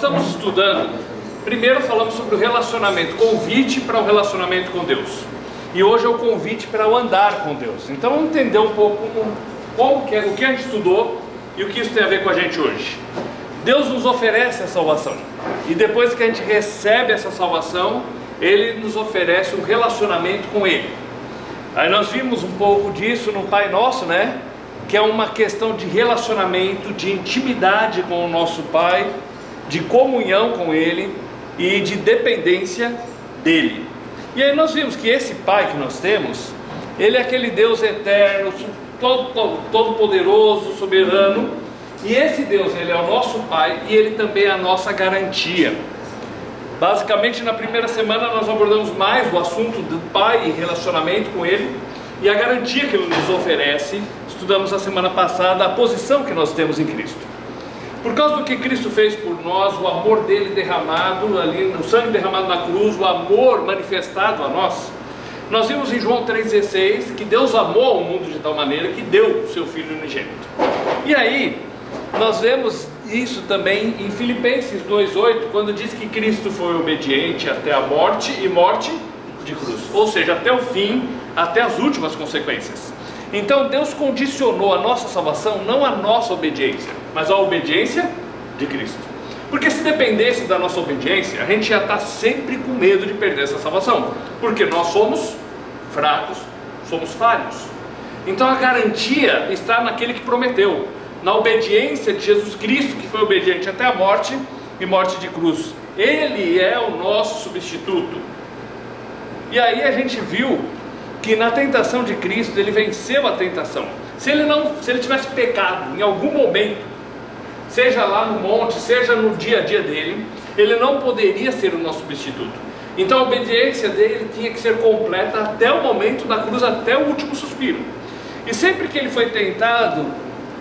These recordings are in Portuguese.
estamos estudando, primeiro falamos sobre o relacionamento, convite para o relacionamento com Deus. E hoje é o convite para o andar com Deus. Então vamos entender um pouco o que a gente estudou e o que isso tem a ver com a gente hoje. Deus nos oferece a salvação. E depois que a gente recebe essa salvação, Ele nos oferece um relacionamento com Ele. Aí nós vimos um pouco disso no Pai Nosso, né? Que é uma questão de relacionamento, de intimidade com o nosso Pai, de comunhão com Ele e de dependência dEle. E aí nós vimos que esse Pai que nós temos, Ele é aquele Deus eterno, todo poderoso, soberano. E esse Deus, Ele é o nosso Pai e Ele também é a nossa garantia. Basicamente na primeira semana nós abordamos mais o assunto do Pai e relacionamento com Ele e a garantia que Ele nos oferece. Estudamos a semana passada a posição que nós temos em Cristo. Por causa do que Cristo fez por nós, o amor dele derramado ali, o sangue derramado na cruz, o amor manifestado a nós, nós vimos em João 3,16 que Deus amou o mundo de tal maneira que deu o seu Filho unigênito. E aí nós vemos isso também em Filipenses 2,8, quando diz que Cristo foi obediente até a morte e morte de cruz, ou seja, até o fim, até as últimas consequências. Então Deus condicionou a nossa salvação não à nossa obediência, mas à obediência de Cristo. Porque se dependesse da nossa obediência, a gente ia estar sempre com medo de perder essa salvação, porque nós somos fracos, somos falhos. Então a garantia está naquele que prometeu, na obediência de Jesus Cristo, que foi obediente até a morte e morte de cruz. Ele é o nosso substituto. E aí a gente viu que na tentação de Cristo, Ele venceu a tentação. Se ele tivesse pecado em algum momento, seja lá no monte, seja no dia a dia dele, Ele não poderia ser o nosso substituto. Então a obediência dele tinha que ser completa até o momento da cruz, até o último suspiro. E sempre que ele foi tentado,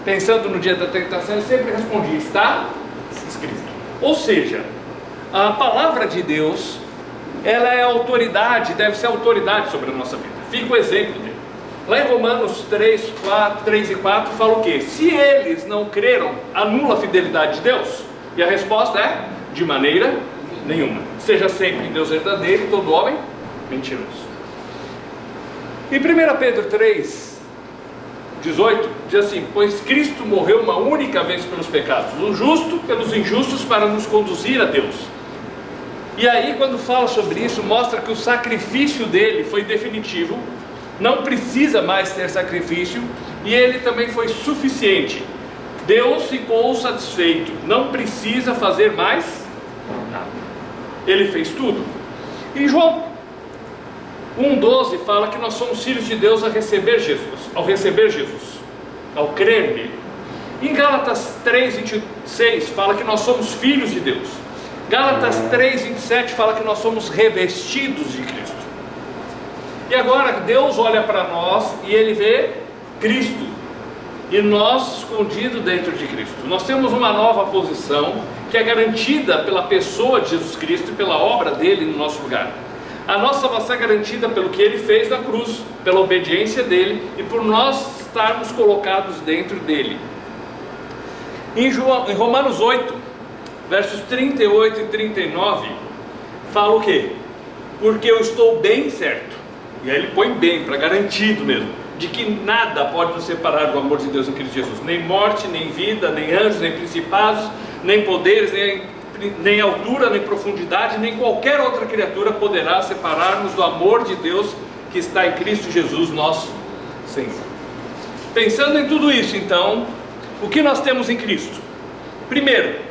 pensando no dia da tentação, ele sempre respondia: está escrito. Ou seja, a palavra de Deus, ela é autoridade, deve ser autoridade sobre a nossa vida. Fica o exemplo dele. Lá em Romanos 3 e 4 fala o quê? Se eles não creram, anula a fidelidade de Deus. E a resposta é: de maneira nenhuma. Seja sempre Deus verdadeiro e todo homem mentiroso. Em 1 Pedro 3, 18, diz assim: pois Cristo morreu uma única vez pelos pecados, o justo pelos injustos, para nos conduzir a Deus. E aí quando fala sobre isso, mostra que o sacrifício dele foi definitivo, não precisa mais ter sacrifício, e ele também foi suficiente. Deus ficou satisfeito, não precisa fazer mais nada, Ele fez tudo. Em João 1,12 fala que nós somos filhos de Deus ao receber Jesus, ao crer nele. Em Gálatas 3,26 fala que nós somos filhos de Deus. Gálatas 3,27 fala que nós somos revestidos de Cristo. E agora Deus olha para nós e Ele vê Cristo, e nós escondidos dentro de Cristo. Nós temos uma nova posição que é garantida pela pessoa de Jesus Cristo e pela obra dele no nosso lugar. A nossa salvação é garantida pelo que Ele fez na cruz, pela obediência dele e por nós estarmos colocados dentro dele. Em Romanos 8, versos 38 e 39, fala o quê? Porque eu estou bem certo, e aí ele põe bem, para garantido mesmo, de que nada pode nos separar do amor de Deus em Cristo Jesus, nem morte, nem vida, nem anjos, nem principados, nem poderes, nem altura, nem profundidade, nem qualquer outra criatura poderá separar-nos do amor de Deus que está em Cristo Jesus, nosso Senhor. Pensando em tudo isso, então, o que nós temos em Cristo? Primeiro,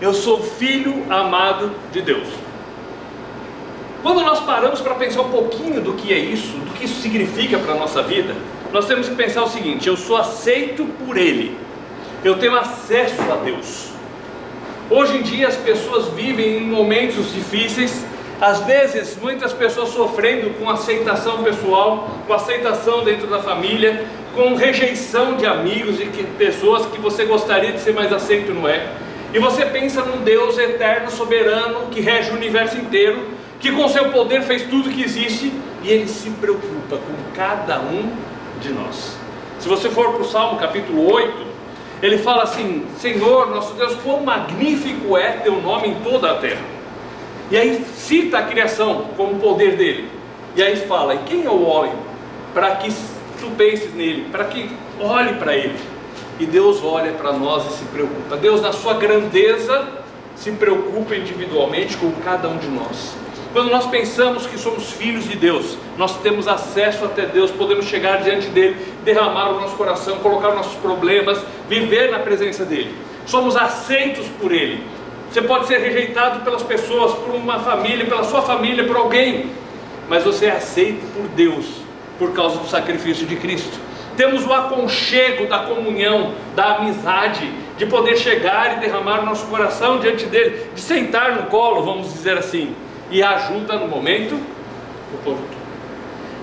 eu sou filho amado de Deus. Quando nós paramos para pensar um pouquinho do que é isso, do que isso significa para a nossa vida, nós temos que pensar o seguinte: eu sou aceito por Ele, eu tenho acesso a Deus. Hoje em dia as pessoas vivem em momentos difíceis, às vezes muitas pessoas sofrendo com aceitação pessoal, com aceitação dentro da família, com rejeição de amigos e pessoas que você gostaria de ser mais aceito, não é? E você pensa num Deus eterno, soberano, que rege o universo inteiro, que com seu poder fez tudo que existe, e Ele se preocupa com cada um de nós. Se você for para o Salmo capítulo 8, Ele fala assim: Senhor, nosso Deus, quão magnífico é teu nome em toda a terra. E aí cita a criação como o poder dele. E aí fala: e quem é o homem para que tu penses nele, para que olhe para ele? E Deus olha para nós e se preocupa. Deus, na sua grandeza, se preocupa individualmente com cada um de nós. Quando nós pensamos que somos filhos de Deus, nós temos acesso até Deus, podemos chegar diante dele, derramar o nosso coração, colocar nossos problemas, viver na presença dele. Somos aceitos por ele. Você pode ser rejeitado pelas pessoas, por uma família, pela sua família, por alguém, mas você é aceito por Deus, por causa do sacrifício de Cristo. Temos o aconchego da comunhão, da amizade, de poder chegar e derramar o nosso coração diante dele, de sentar no colo, vamos dizer assim, e ajuda no momento oportuno.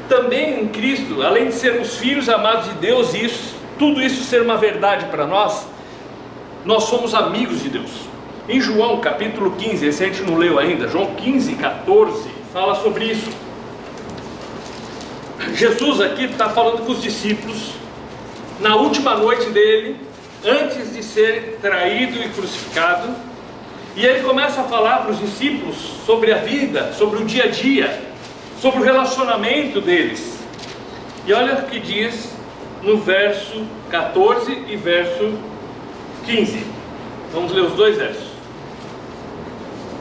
Também em Cristo, além de sermos filhos amados de Deus, e tudo isso ser uma verdade para nós, nós somos amigos de Deus. Em João capítulo 15, esse a gente não leu ainda, João 15, 14, fala sobre isso. Jesus aqui está falando com os discípulos, na última noite dele, antes de ser traído e crucificado, e ele começa a falar para os discípulos sobre a vida, sobre o dia a dia, sobre o relacionamento deles. E olha o que diz no verso 14 e verso 15. Vamos ler os dois versos.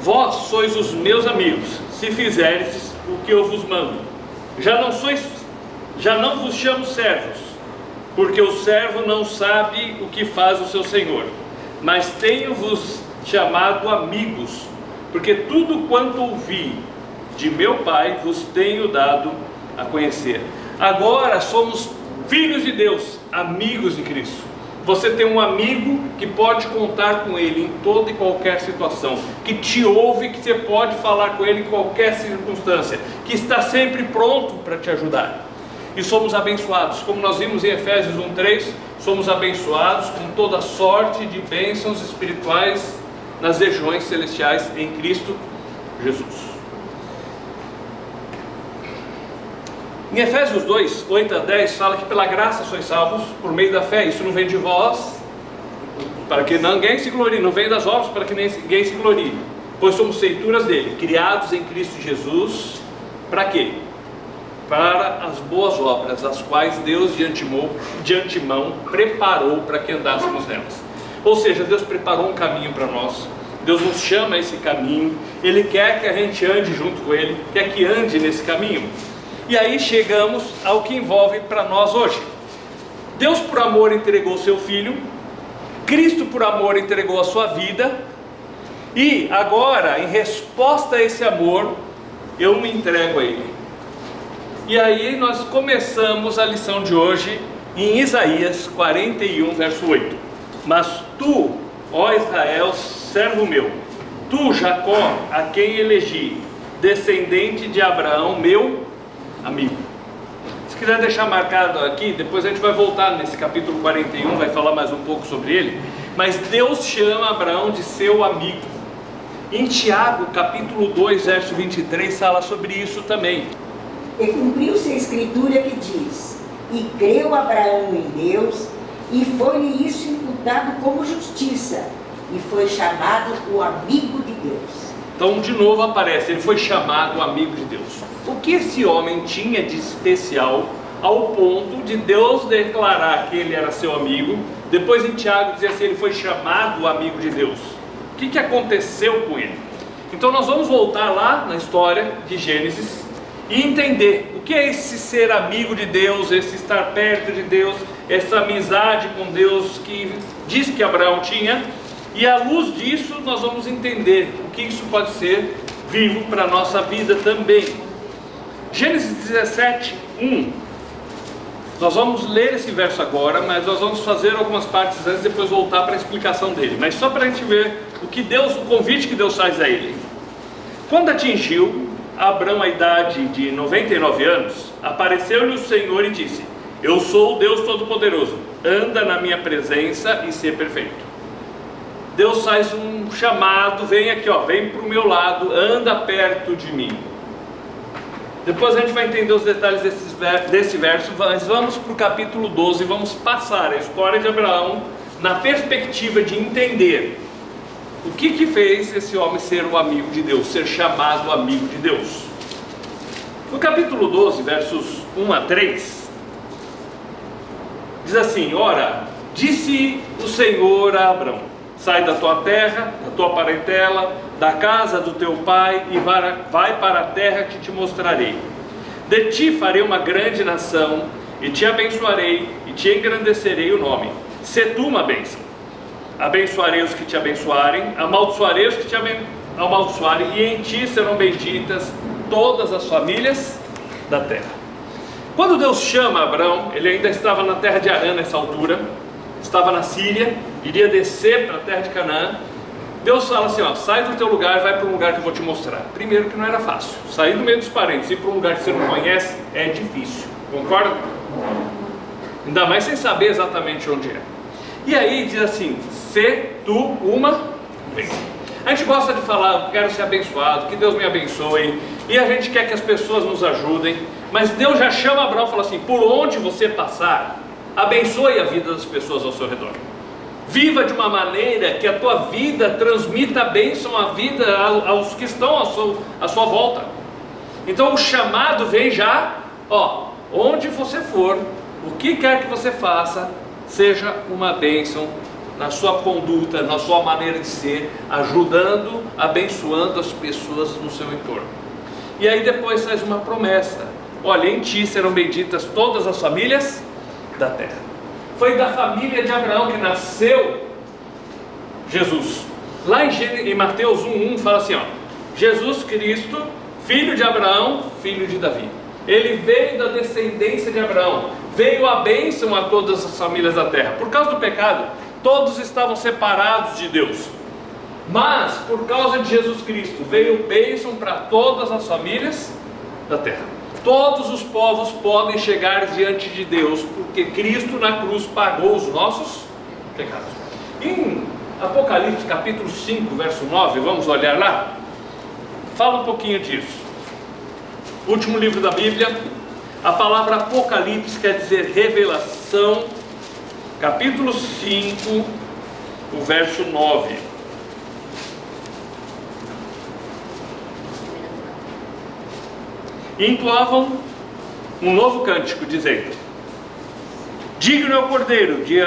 Vós sois os meus amigos, se fizerdes o que eu vos mando. Já não vos chamo servos, porque o servo não sabe o que faz o seu senhor, mas tenho-vos chamado amigos, porque tudo quanto ouvi de meu Pai vos tenho dado a conhecer. Agora somos filhos de Deus, amigos de Cristo. Você tem um amigo que pode contar com ele em toda e qualquer situação, que te ouve, que você pode falar com ele em qualquer circunstância, que está sempre pronto para te ajudar. E somos abençoados, como nós vimos em Efésios 1:3, somos abençoados com toda sorte de bênçãos espirituais nas regiões celestiais em Cristo Jesus. Em Efésios 2, 8 a 10, fala que pela graça sois salvos por meio da fé. Isso não vem de vós, para que ninguém se glorie, não vem das obras para que ninguém se glorie, pois somos feituras dele, criados em Cristo Jesus. Para quê? Para as boas obras, as quais Deus de antemão preparou para que andássemos nelas. Ou seja, Deus preparou um caminho para nós, Deus nos chama a esse caminho, Ele quer que a gente ande junto com Ele, quer que ande nesse caminho. E aí chegamos ao que envolve para nós hoje. Deus por amor entregou o seu Filho, Cristo por amor entregou a sua vida, e agora, em resposta a esse amor, eu me entrego a Ele. E aí nós começamos a lição de hoje em Isaías 41, verso 8. Mas tu, ó Israel, servo meu, tu, Jacó, a quem elegi, descendente de Abraão, meu amigo. Se quiser deixar marcado aqui, depois a gente vai voltar nesse capítulo 41, vai falar mais um pouco sobre ele. Mas Deus chama Abraão de seu amigo. Em Tiago, capítulo 2, verso 23, fala sobre isso também. E cumpriu-se a escritura que diz: e creu Abraão em Deus, e foi-lhe isso imputado como justiça, e foi chamado o amigo de Deus. Então de novo aparece, ele foi chamado amigo de Deus. O que esse homem tinha de especial ao ponto de Deus declarar que ele era seu amigo? Depois em Tiago dizer assim, ele foi chamado amigo de Deus. O que aconteceu com ele? Então nós vamos voltar lá na história de Gênesis e entender o que é esse ser amigo de Deus, esse estar perto de Deus, essa amizade com Deus que diz que Abraão tinha. E à luz disso nós vamos entender o que isso pode ser vivo para a nossa vida também. Gênesis 17, 1. Nós vamos ler esse verso agora, mas nós vamos fazer algumas partes antes, depois voltar para a explicação dele. Mas só para a gente ver o convite que Deus faz a ele. Quando atingiu Abraão a idade de 99 anos, apareceu-lhe o Senhor e disse: eu sou o Deus Todo-Poderoso, anda na minha presença e ser perfeito. Deus faz um chamado, vem aqui, vem para o meu lado, anda perto de mim. Depois a gente vai entender os detalhes desse verso, mas vamos para o capítulo 12, vamos passar a história de Abraão na perspectiva de entender o que fez esse homem ser o amigo de Deus, ser chamado amigo de Deus. No capítulo 12, versos 1 a 3, diz assim: ora, disse o Senhor a Abrão: sai da tua terra, da tua parentela, da casa do teu pai e vai para a terra que te mostrarei. De ti farei uma grande nação e te abençoarei e te engrandecerei o nome. Sê tu uma bênção. Abençoarei os que te abençoarem, amaldiçoarei os que te amaldiçoarem, e em ti serão benditas todas as famílias da terra. Quando Deus chama Abrão, ele ainda estava na terra de Harã nessa altura, estava na Síria, iria descer para a terra de Canaã. Deus fala assim: ó, sai do teu lugar, vai para um lugar que eu vou te mostrar. Primeiro que não era fácil, sair do meio dos parentes e ir para um lugar que você não conhece é difícil, concorda? Ainda mais sem saber exatamente onde é. E aí diz assim: sê tu uma bênção. A gente gosta de falar, quero ser abençoado, que Deus me abençoe, e a gente quer que as pessoas nos ajudem, mas Deus já chama Abraão e fala assim: por onde você passar, abençoe a vida das pessoas ao seu redor. Viva de uma maneira que a tua vida transmita a bênção à vida aos que estão à sua volta. Então o chamado vem já, ó, onde você for, o que quer que você faça, seja uma bênção na sua conduta, na sua maneira de ser, ajudando, abençoando as pessoas no seu entorno. E aí depois faz uma promessa: olha, em ti serão benditas todas as famílias da terra. Foi da família de Abraão que nasceu Jesus. Lá em Mateus 1:1 fala assim, ó: Jesus Cristo, filho de Abraão, filho de Davi. Ele veio da descendência de Abraão, veio a bênção a todas as famílias da terra. Por causa do pecado, todos estavam separados de Deus, mas por causa de Jesus Cristo veio bênção para todas as famílias da terra. Todos os povos podem chegar diante de Deus, porque Cristo na cruz pagou os nossos pecados. Em Apocalipse capítulo 5, verso 9, vamos olhar lá, fala um pouquinho disso. Último livro da Bíblia, a palavra Apocalipse quer dizer revelação. Capítulo 5, o verso 9. E entoavam um novo cântico, dizendo: digno é o Cordeiro de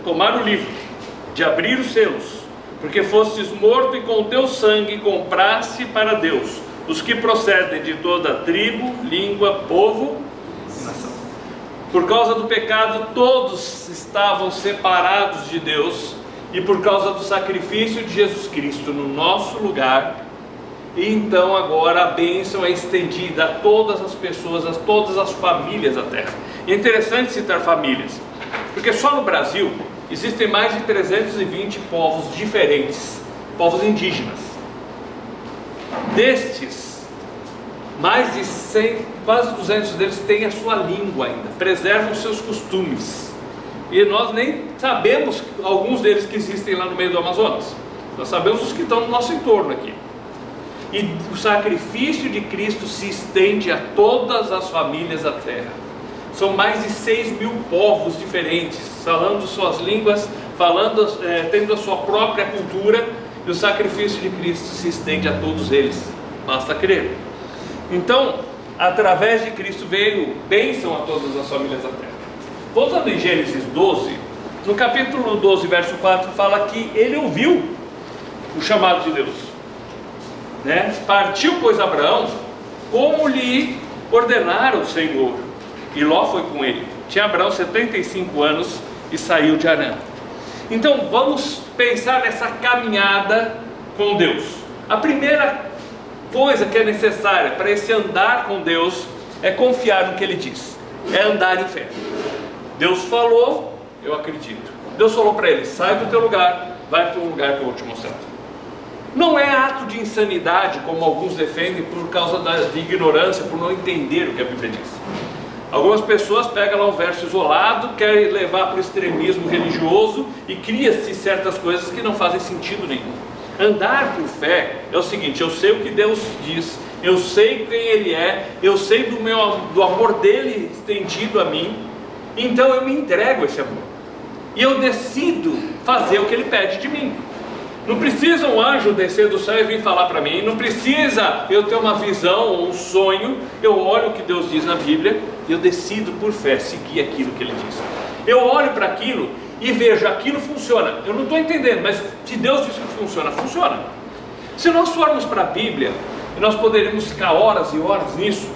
tomar o livro, de abrir os selos, porque fostes morto e com teu sangue compraste para Deus os que procedem de toda tribo, língua, povo e nação. Por causa do pecado todos estavam separados de Deus, e por causa do sacrifício de Jesus Cristo no nosso lugar, e então agora a bênção é estendida a todas as pessoas, a todas as famílias da terra. E é interessante citar famílias, porque só no Brasil existem mais de 320 povos diferentes, povos indígenas. Destes, mais de 100, quase 200 deles têm a sua língua ainda, preservam os seus costumes. E nós nem sabemos alguns deles que existem lá no meio do Amazonas. Nós sabemos os que estão no nosso entorno aqui. E o sacrifício de Cristo se estende a todas as famílias da terra. São mais de 6.000 povos diferentes, falando suas línguas, tendo a sua própria cultura, e o sacrifício de Cristo se estende a todos eles, basta crer. Então, através de Cristo veio bênção a todas as famílias da terra. Voltando em Gênesis 12, no capítulo 12, verso 4, fala que ele ouviu o chamado de Deus, né? Partiu, pois, Abraão, como lhe ordenara o Senhor, e Ló foi com ele. Tinha Abraão 75 anos e saiu de Harã. Então vamos pensar nessa caminhada com Deus. A primeira coisa que é necessária para esse andar com Deus é confiar no que Ele diz, é andar em fé. Deus falou, eu acredito. Deus falou para ele: sai do teu lugar, vai para um lugar que eu vou te mostrar. Não é ato de insanidade, como alguns defendem, por causa de ignorância, por não entender o que a Bíblia diz. Algumas pessoas pegam lá um verso isolado, querem levar para o extremismo religioso e cria-se certas coisas que não fazem sentido nenhum. Andar por fé é o seguinte: eu sei o que Deus diz, eu sei quem Ele é, eu sei do amor dEle estendido a mim, então eu me entrego a esse amor. E eu decido fazer o que Ele pede de mim. Não precisa um anjo descer do céu e vir falar para mim, não precisa eu ter uma visão ou um sonho. Eu olho o que Deus diz na Bíblia e eu decido por fé seguir aquilo que Ele diz. Eu olho para aquilo e vejo, aquilo funciona. Eu não estou entendendo, mas se Deus diz que funciona, funciona. Se nós formos para a Bíblia, e nós poderíamos ficar horas e horas nisso,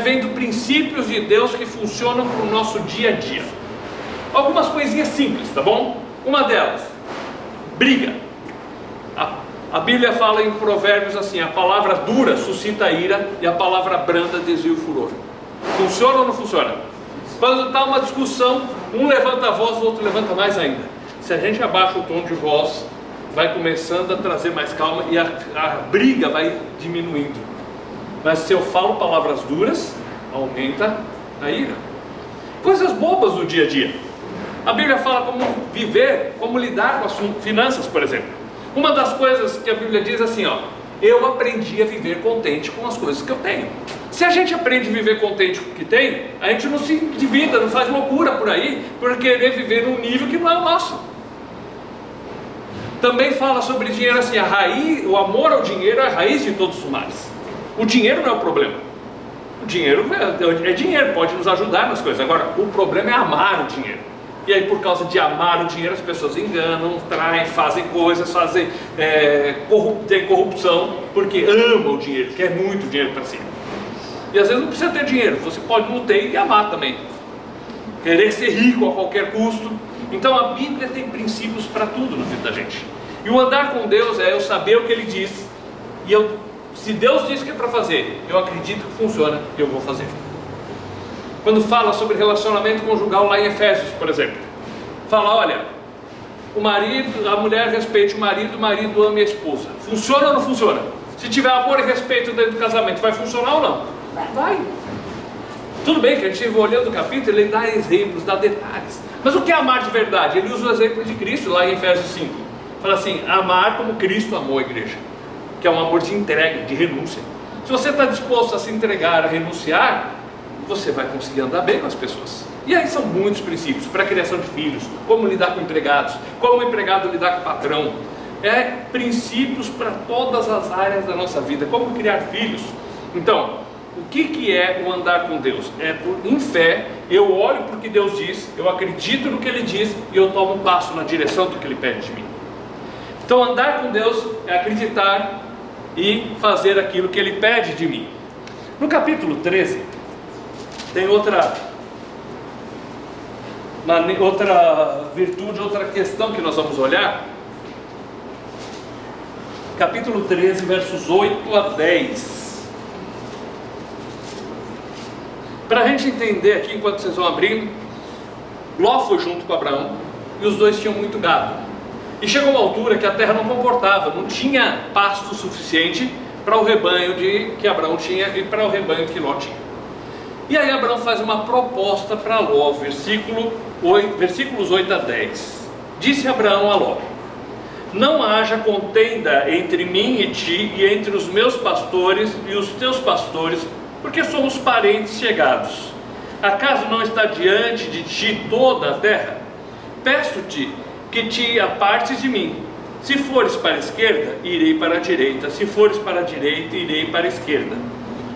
vendo princípios de Deus que funcionam para o nosso dia a dia. Algumas coisinhas simples, tá bom? Uma delas, briga. A Bíblia fala em Provérbios assim: a palavra dura suscita a ira e a palavra branda desvia o furor. Funciona ou não funciona? Quando está uma discussão, um levanta a voz, o outro levanta mais ainda. Se a gente abaixa o tom de voz, vai começando a trazer mais calma e a briga vai diminuindo. Mas se eu falo palavras duras, aumenta a ira. Coisas bobas do dia a dia. A Bíblia fala como viver, como lidar com as finanças, por exemplo. Uma das coisas que a Bíblia diz assim, ó: eu aprendi a viver contente com as coisas que eu tenho. Se a gente aprende a viver contente com o que tem, a gente não se endivida, não faz loucura por aí, por querer viver num nível que não é o nosso. Também fala sobre dinheiro assim: o amor ao dinheiro é a raiz de todos os males. O dinheiro não é o problema. O dinheiro é dinheiro, pode nos ajudar nas coisas. Agora, o problema é amar o dinheiro. E aí, por causa de amar o dinheiro, as pessoas enganam, traem, fazem coisas, tem corrupção, porque amam o dinheiro, quer muito dinheiro para si. E às vezes não precisa ter dinheiro, você pode não ter e amar também. Querer ser rico a qualquer custo. Então a Bíblia tem princípios para tudo na vida da gente. E o andar com Deus é eu saber o que Ele diz, e se Deus diz que é para fazer, eu acredito que funciona, eu vou fazer. Quando fala sobre relacionamento conjugal lá em Efésios, por exemplo, fala: olha, a mulher respeite o marido ame a esposa. Funciona ou não funciona? Se tiver amor e respeito dentro do casamento, vai funcionar ou não? Vai. Tudo bem que a gente vai olhando o capítulo, ele dá exemplos, dá detalhes. Mas o que é amar de verdade? Ele usa o exemplo de Cristo lá em Efésios 5. Fala assim: amar como Cristo amou a igreja, que é um amor de entrega, de renúncia. Se você está disposto a se entregar, a renunciar, você vai conseguir andar bem com as pessoas. E aí são muitos princípios para a criação de filhos, como lidar com empregados, como o empregado lidar com o patrão. Princípios para todas as áreas da nossa vida, como criar filhos. Então, o que é o andar com Deus? Em fé, eu olho para o que Deus diz, eu acredito no que Ele diz e eu tomo um passo na direção do que Ele pede de mim. Então, andar com Deus é acreditar e fazer aquilo que Ele pede de mim. No capítulo 13, tem outra virtude, outra questão que nós vamos olhar. Capítulo 13, versos 8 a 10. Para a gente entender aqui, enquanto vocês vão abrindo, Ló foi junto com Abraão e os dois tinham muito gado. E chegou uma altura que a terra não comportava, não tinha pasto suficiente para o rebanho que Abraão tinha e para o rebanho que Ló tinha. E aí Abraão faz uma proposta para Ló, versículos 8 a 10. Disse Abraão a Ló: não haja contenda entre mim e ti, e entre os meus pastores e os teus pastores, porque somos parentes chegados. Acaso não está diante de ti toda a terra? Peço-te que te apartes de mim. Se fores para a esquerda, irei para a direita. Se fores para a direita, irei para a esquerda.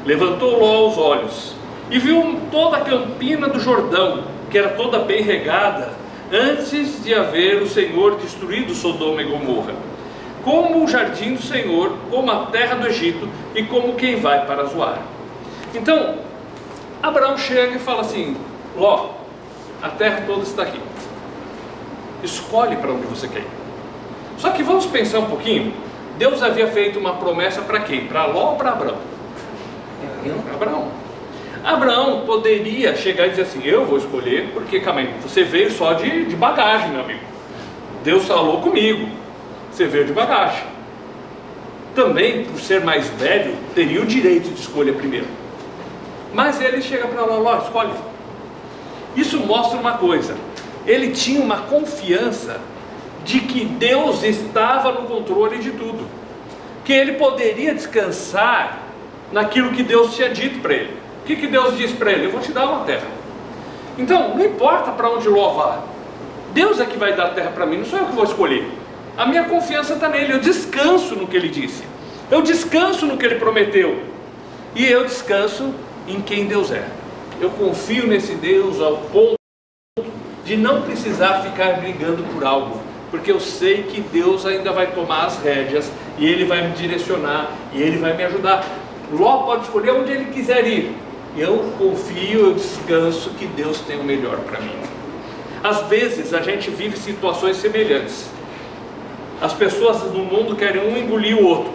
Levantou Ló os olhos e viu toda a campina do Jordão, que era toda bem regada, antes de haver o Senhor destruído Sodoma e Gomorra, como o jardim do Senhor, como a terra do Egito, e como quem vai para Zoar. Então, Abraão chega e fala assim: Ló, a terra toda está aqui, escolhe para onde você quer ir. Só que vamos pensar um pouquinho. Deus havia feito uma promessa para quem? Para Ló ou para Abraão? Para Abraão. Abraão poderia chegar e dizer assim: eu vou escolher, porque, calma aí, você veio só de bagagem, meu amigo. Deus falou comigo, você veio de bagagem. Também, por ser mais velho, teria o direito de escolha primeiro. Mas ele chega para Ló: escolhe. Isso mostra uma coisa: ele tinha uma confiança de que Deus estava no controle de tudo, que ele poderia descansar naquilo que Deus tinha dito para ele. O que Deus disse para ele? Eu vou te dar uma terra. Então, não importa para onde Ló vá, Deus é que vai dar a terra para mim, não sou eu que vou escolher. A minha confiança está nele, eu descanso no que ele disse, eu descanso no que ele prometeu, e eu descanso em quem Deus é. Eu confio nesse Deus ao ponto de não precisar ficar brigando por algo, porque eu sei que Deus ainda vai tomar as rédeas, e Ele vai me direcionar, e Ele vai me ajudar. Ló pode escolher onde ele quiser ir. Eu confio, eu descanso que Deus tem o melhor para mim. Às vezes a gente vive situações semelhantes. As pessoas no mundo querem um engolir o outro,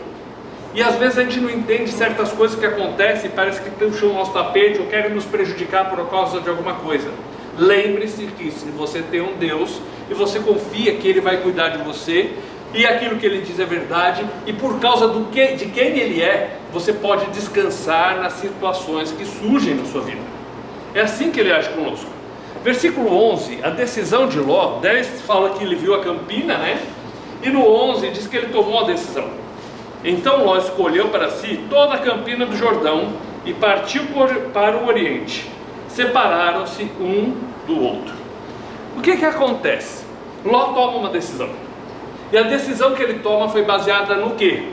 e às vezes a gente não entende certas coisas que acontecem, parece que puxam o nosso tapete ou querem nos prejudicar por causa de alguma coisa. Lembre-se que se você tem um Deus e você confia que Ele vai cuidar de você, e aquilo que Ele diz é verdade, e por causa de quem Ele é, você pode descansar nas situações que surgem na sua vida. É assim que Ele age conosco. Versículo 11, a decisão de Ló. 10 fala que ele viu a campina, né? E no 11 diz que ele tomou a decisão. Então Ló escolheu para si toda a campina do Jordão e partiu para o Oriente. Separaram-se um do outro. O que acontece? Ló toma uma decisão. E a decisão que ele toma foi baseada no quê?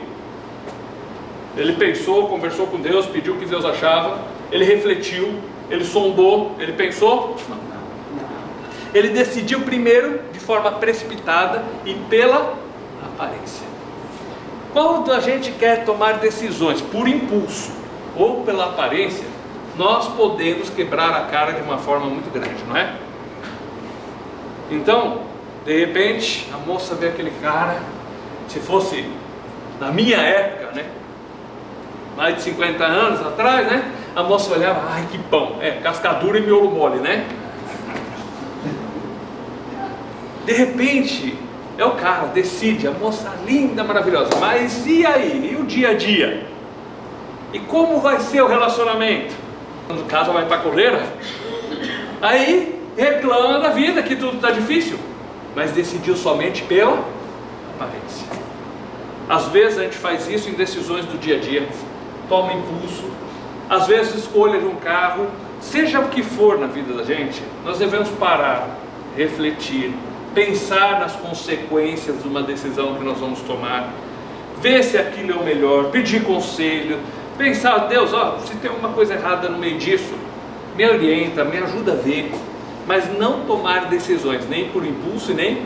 Ele pensou, conversou com Deus, pediu o que Deus achava, ele refletiu, ele sondou, ele pensou? Não. Ele decidiu primeiro de forma precipitada e pela aparência. Quando a gente quer tomar decisões por impulso ou pela aparência, nós podemos quebrar a cara de uma forma muito grande, não é? Então, de repente, a moça vê aquele cara, se fosse na minha época, né? Mais de 50 anos atrás, né? A moça olhava, ai que pão, cascadura e miolo mole, né? De repente, é o cara, decide, a moça linda, maravilhosa, mas e aí? E o dia a dia? E como vai ser o relacionamento? Quando o caso vai para a coleira, aí reclama da vida, que tudo está difícil, mas decidiu somente pela aparência. Às vezes a gente faz isso em decisões do dia a dia, toma impulso, às vezes escolha de um carro, seja o que for na vida da gente, nós devemos parar, refletir, pensar nas consequências de uma decisão que nós vamos tomar, ver se aquilo é o melhor, pedir conselho, pensar, Deus, se tem alguma coisa errada no meio disso, me orienta, me ajuda a ver, mas não tomar decisões, nem por impulso e nem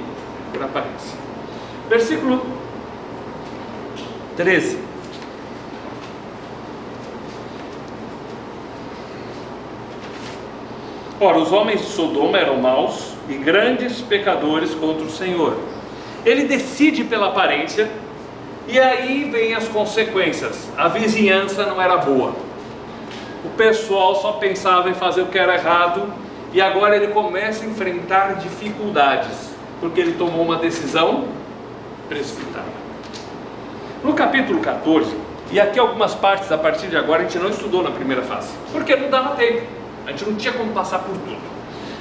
por aparência. Versículo 13. Ora, os homens de Sodoma eram maus e grandes pecadores contra o Senhor. Ele decide pela aparência, e aí vem as consequências. A vizinhança não era boa, o pessoal só pensava em fazer o que era errado, e agora ele começa a enfrentar dificuldades, porque ele tomou uma decisão precipitada. No capítulo 14, e aqui algumas partes a partir de agora a gente não estudou na primeira fase, porque não dava tempo, a gente não tinha como passar por tudo.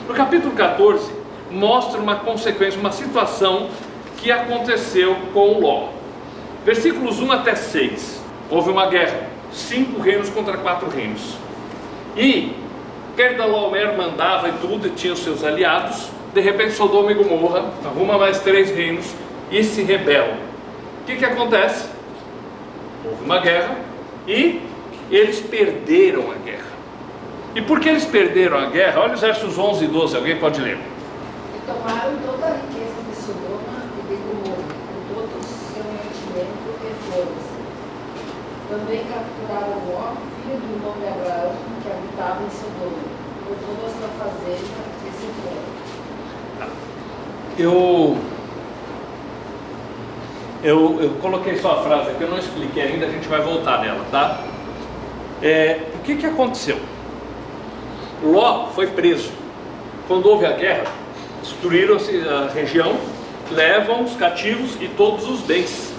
No capítulo 14, mostra uma consequência, uma situação que aconteceu com Ló. Versículos 1 até 6, houve uma guerra, 5 reinos contra 4 reinos, e Kedorlaomer mandava e tudo, e tinha os seus aliados. De repente Sodoma e Gomorra arruma mais 3 reinos e se rebelam. O que acontece? Houve uma guerra e eles perderam a guerra. E por que eles perderam a guerra? Olha os versos 11 e 12, alguém pode ler? E tomaram toda a riqueza de Sodoma e de Gomorra, com todo o seu mantimento e flores. Também capturaram Ló, filho do irmão de Abraão, que habitava em Sodoma, por toda a sua fazenda e se foram. Eu coloquei só a frase aqui, eu não expliquei ainda, a gente vai voltar nela, tá? O que aconteceu? Ló foi preso. Quando houve a guerra, destruíram-se a região, levam os cativos e todos os bens.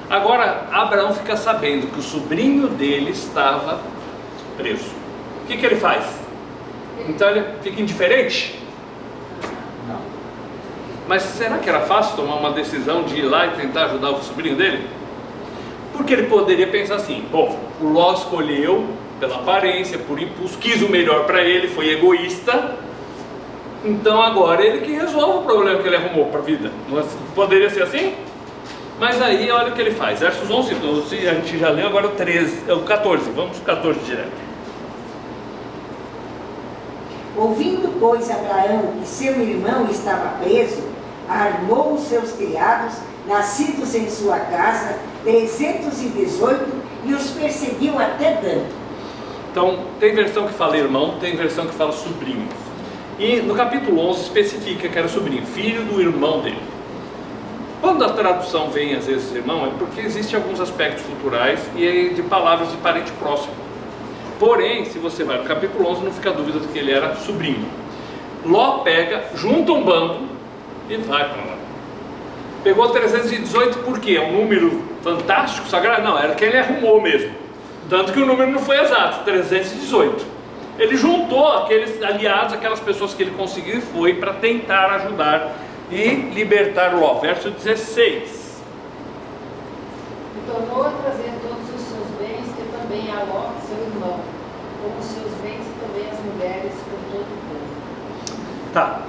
Agora Abraão fica sabendo que o sobrinho dele estava preso. O que ele faz? Então ele fica indiferente? Não. Mas será que era fácil tomar uma decisão de ir lá e tentar ajudar o sobrinho dele? Porque ele poderia pensar assim, bom, o Ló escolheu pela aparência, por impulso, quis o melhor para ele, foi egoísta, Então agora ele que resolve o problema que ele arrumou para a vida. Não poderia ser assim? Mas aí olha o que ele faz, versos 11 e 12, a gente já leu, agora o 14, vamos para o 14 direto. Ouvindo, pois, Abraão que seu irmão estava preso, armou os seus criados, nascidos em sua casa, 318, e os perseguiu até Dan. Então, tem versão que fala irmão, tem versão que fala sobrinho. E no capítulo 11 especifica que era sobrinho, filho do irmão dele. Quando a tradução vem às vezes irmão, é porque existem alguns aspectos culturais e de palavras de parente próximo. Porém, se você vai no capítulo 11, não fica dúvida de que ele era sobrinho. Ló pega, junta um bando e vai para lá. Pegou 318 por quê? É um número fantástico, sagrado? Não, era que ele arrumou mesmo. Tanto que o número não foi exato, 318. Ele juntou aqueles aliados, aquelas pessoas que ele conseguiu e foi para tentar ajudar e libertar Ló. Verso 16. E tornou a trazer todos os seus bens, que também a Ló, seu irmão, como os seus bens e também as mulheres por todo o povo. Tá.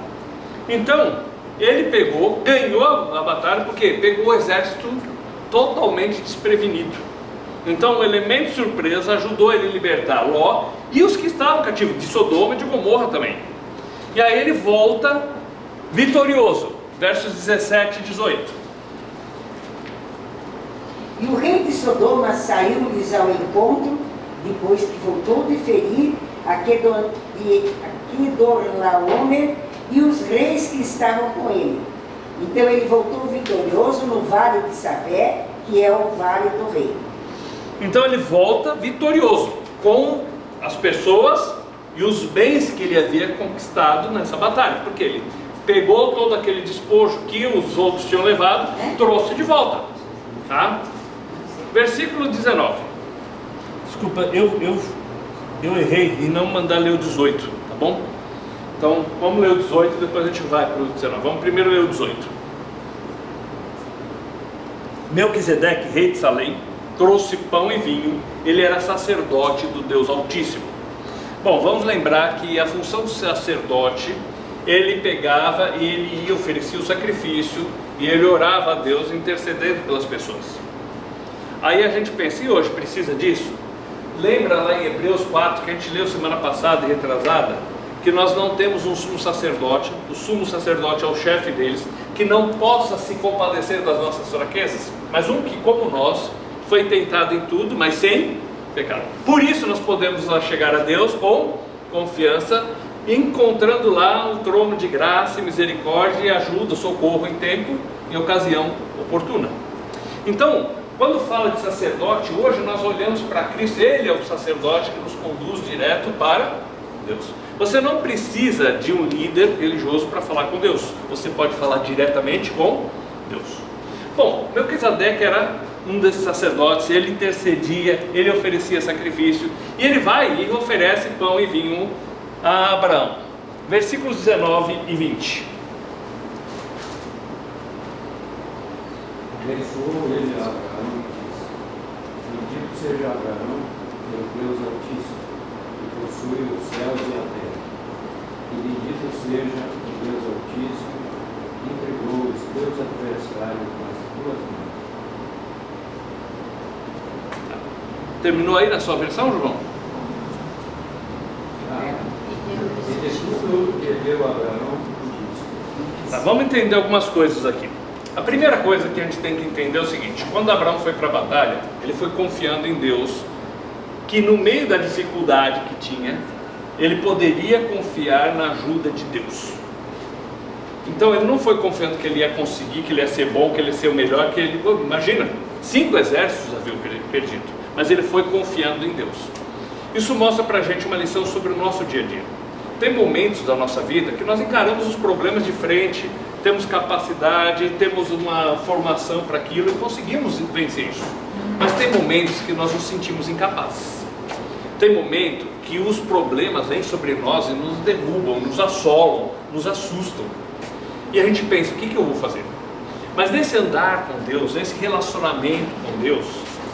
Então, ele pegou, ganhou a batalha, porque pegou o exército totalmente desprevenido. Então, o elemento de surpresa ajudou ele a libertar Ló e os que estavam cativos, de Sodoma e de Gomorra também. E aí ele volta vitorioso, versos 17 e 18. E o rei de Sodoma saiu-lhes ao encontro, depois que voltou de ferir a Quedorlaomer e os reis que estavam com ele. Então ele voltou vitorioso no vale de Savé, que é o vale do rei. Então ele volta vitorioso, com as pessoas e os bens que ele havia conquistado nessa batalha, porque ele pegou todo aquele despojo que os outros tinham levado, trouxe de volta, tá? Versículo 19. Desculpa, eu errei em não mandar ler o 18, tá bom? Então vamos ler o 18 e depois a gente vai para o 19. Vamos primeiro ler o 18. Melquisedeque, rei de Salém, trouxe pão e vinho. Ele era sacerdote do Deus Altíssimo. Bom, vamos lembrar que a função do sacerdote, ele pegava e ele ia oferecer o sacrifício e ele orava a Deus intercedendo pelas pessoas. Aí a gente pensa, e hoje precisa disso? Lembra lá em Hebreus 4, que a gente leu semana passada e retrasada, que nós não temos um sumo sacerdote, o sumo sacerdote é o chefe deles, que não possa se compadecer das nossas fraquezas, mas um que, como nós, foi tentado em tudo, mas sem pecado. Por isso nós podemos lá chegar a Deus com confiança, encontrando lá um trono de graça e misericórdia e ajuda, socorro em tempo e ocasião oportuna. Então, quando fala de sacerdote, hoje nós olhamos para Cristo, Ele é o sacerdote que nos conduz direto para Deus. Você não precisa de um líder religioso para falar com Deus, você pode falar diretamente com Deus. Bom, Melquisedeque era um desses sacerdotes, ele intercedia, ele oferecia sacrifício, e ele vai e oferece pão e vinho a Abraão. Versículos 19 e 20. Abençoou ele a Abraão e disse: Bendito seja Abraão, pelo Deus Altíssimo, que possui os céus e a terra. E bendito seja o Deus Altíssimo, que entregou os teus adversários nas tuas mãos. Terminou aí na sua versão, João? E de tudo que deu a Abraão, disse. Tá, vamos entender algumas coisas aqui. A primeira coisa que a gente tem que entender é o seguinte: quando Abraão foi para a batalha, ele foi confiando em Deus, que no meio da dificuldade que tinha, ele poderia confiar na ajuda de Deus. Então ele não foi confiando que ele ia conseguir, que ele ia ser bom, que ele ia ser o melhor, que ele, imagina, 5 exércitos haviam perdido, mas ele foi confiando em Deus. Isso mostra para a gente uma lição sobre o nosso dia a dia. Tem momentos da nossa vida que nós encaramos os problemas de frente, temos capacidade, temos uma formação para aquilo e conseguimos vencer isso. Mas tem momentos que nós nos sentimos incapazes. Tem momento que os problemas vêm sobre nós e nos derrubam, nos assolam, nos assustam. E a gente pensa, o que eu vou fazer? Mas nesse andar com Deus, nesse relacionamento com Deus,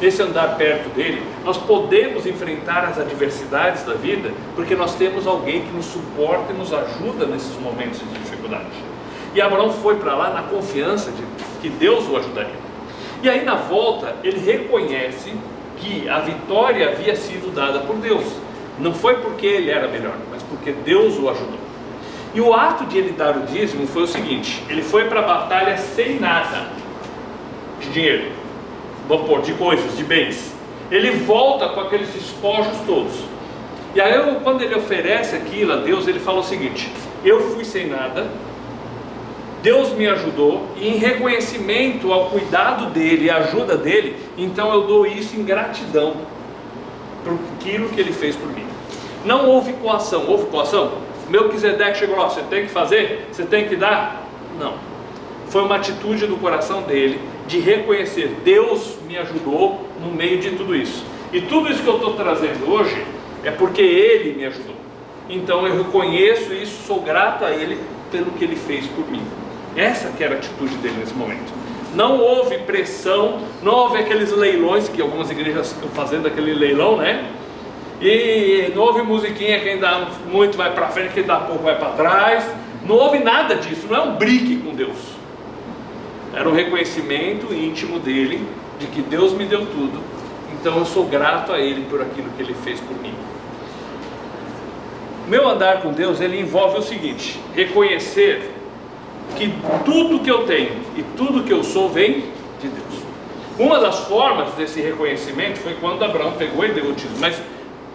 esse andar perto dele, nós podemos enfrentar as adversidades da vida, porque nós temos alguém que nos suporta e nos ajuda nesses momentos de dificuldade. E Abraão foi para lá na confiança de que Deus o ajudaria. E aí na volta ele reconhece que a vitória havia sido dada por Deus. Não foi porque ele era melhor, mas porque Deus o ajudou. E o ato de ele dar o dízimo foi o seguinte: ele foi para a batalha sem nada de dinheiro, vamos pôr, de coisas, de bens. Ele volta com aqueles despojos todos. E aí quando ele oferece aquilo a Deus, ele fala o seguinte: eu fui sem nada, Deus me ajudou, e em reconhecimento ao cuidado dele e à ajuda dele, então eu dou isso em gratidão por aquilo que ele fez por mim. Não houve coação. Houve coação? Melquisedeque chegou lá: você tem que fazer? Você tem que dar? Não. Foi uma atitude do coração dele de reconhecer: Deus me ajudou no meio de tudo isso. E tudo isso que eu estou trazendo hoje é porque Ele me ajudou. Então eu reconheço isso, sou grato a Ele pelo que Ele fez por mim. Essa que era a atitude dele nesse momento. Não houve pressão, não houve aqueles leilões que algumas igrejas estão fazendo, aquele leilão, né? E não houve musiquinha, quem dá muito vai para frente, quem dá pouco vai para trás. Não houve nada disso, não é um brigue com Deus. Era um reconhecimento íntimo dele de que Deus me deu tudo, então eu sou grato a Ele por aquilo que Ele fez por mim. Meu andar com Deus, ele envolve o seguinte: reconhecer que tudo que eu tenho e tudo que eu sou vem de Deus. Uma das formas desse reconhecimento foi quando Abraão pegou e deu o dízimo. Mas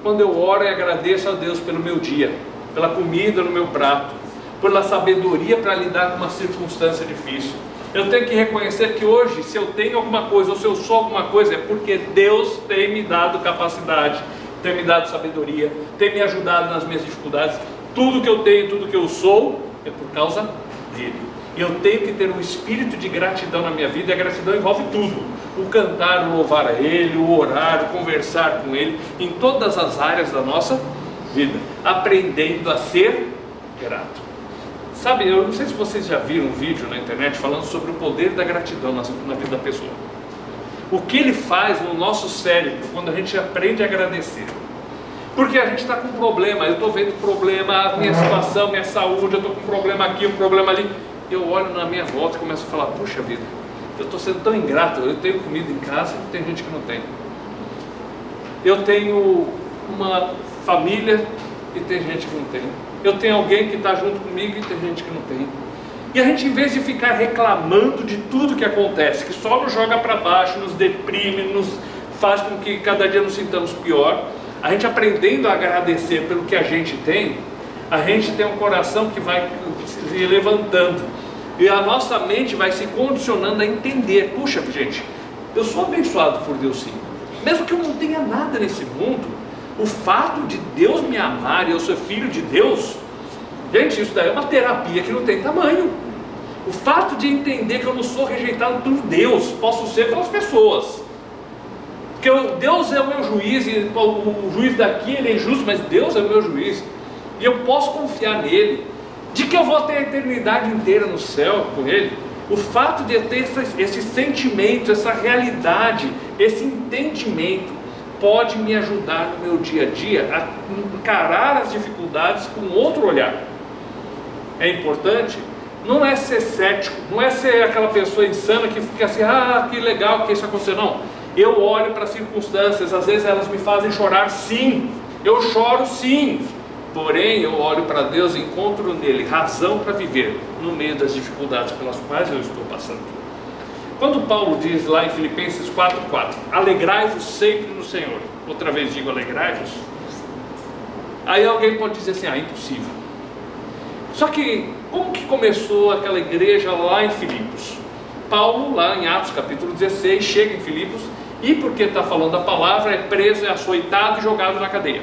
quando eu oro e agradeço a Deus pelo meu dia, pela comida no meu prato, pela sabedoria para lidar com uma circunstância difícil, eu tenho que reconhecer que hoje, se eu tenho alguma coisa, ou se eu sou alguma coisa, é porque Deus tem me dado capacidade, tem me dado sabedoria, tem me ajudado nas minhas dificuldades. Tudo que eu tenho, tudo que eu sou, é por causa dele. E eu tenho que ter um espírito de gratidão na minha vida, e a gratidão envolve tudo: o cantar, o louvar a Ele, o orar, o conversar com Ele, em todas as áreas da nossa vida, aprendendo a ser grato. Sabe, eu não sei se vocês já viram um vídeo na internet falando sobre o poder da gratidão na vida da pessoa. O que ele faz no nosso cérebro quando a gente aprende a agradecer. Porque a gente está com um problema, eu estou vendo problema, a minha situação, minha saúde, eu estou com um problema aqui, um problema ali. Eu olho na minha volta e começo a falar: puxa vida, eu estou sendo tão ingrato, eu tenho comida em casa e tem gente que não tem. Eu tenho uma família e tem gente que não tem. Eu tenho alguém que está junto comigo e tem gente que não tem. E a gente, em vez de ficar reclamando de tudo que acontece, que só nos joga para baixo, nos deprime, nos faz com que cada dia nos sintamos pior, a gente aprendendo a agradecer pelo que a gente tem um coração que vai se levantando, e a nossa mente vai se condicionando a entender: puxa gente, eu sou abençoado por Deus sim, mesmo que eu não tenha nada nesse mundo. O fato de Deus me amar e eu ser filho de Deus, gente, isso daí é uma terapia que não tem tamanho. O fato de entender que eu não sou rejeitado por Deus, posso ser pelas pessoas, porque Deus é o meu juiz, e o juiz daqui ele é injusto, mas Deus é o meu juiz, e eu posso confiar nele, de que eu vou ter a eternidade inteira no céu com ele. O fato de eu ter esse sentimento, essa realidade, esse entendimento, pode me ajudar no meu dia a dia a encarar as dificuldades com outro olhar. É importante, não é ser cético, não é ser aquela pessoa insana que fica assim: ah, que legal que isso aconteceu. Não, eu olho para as circunstâncias, às vezes elas me fazem chorar sim, eu choro sim, porém eu olho para Deus e encontro nele razão para viver no meio das dificuldades pelas quais eu estou passando. Quando Paulo diz lá em Filipenses 4:4, alegrai-vos sempre no Senhor, outra vez digo alegrai-vos, aí alguém pode dizer assim: ah, impossível. Só que como que começou aquela igreja lá em Filipos? Paulo, lá em Atos capítulo 16, chega em Filipos, e porque está falando a palavra, é preso, é açoitado e jogado na cadeia.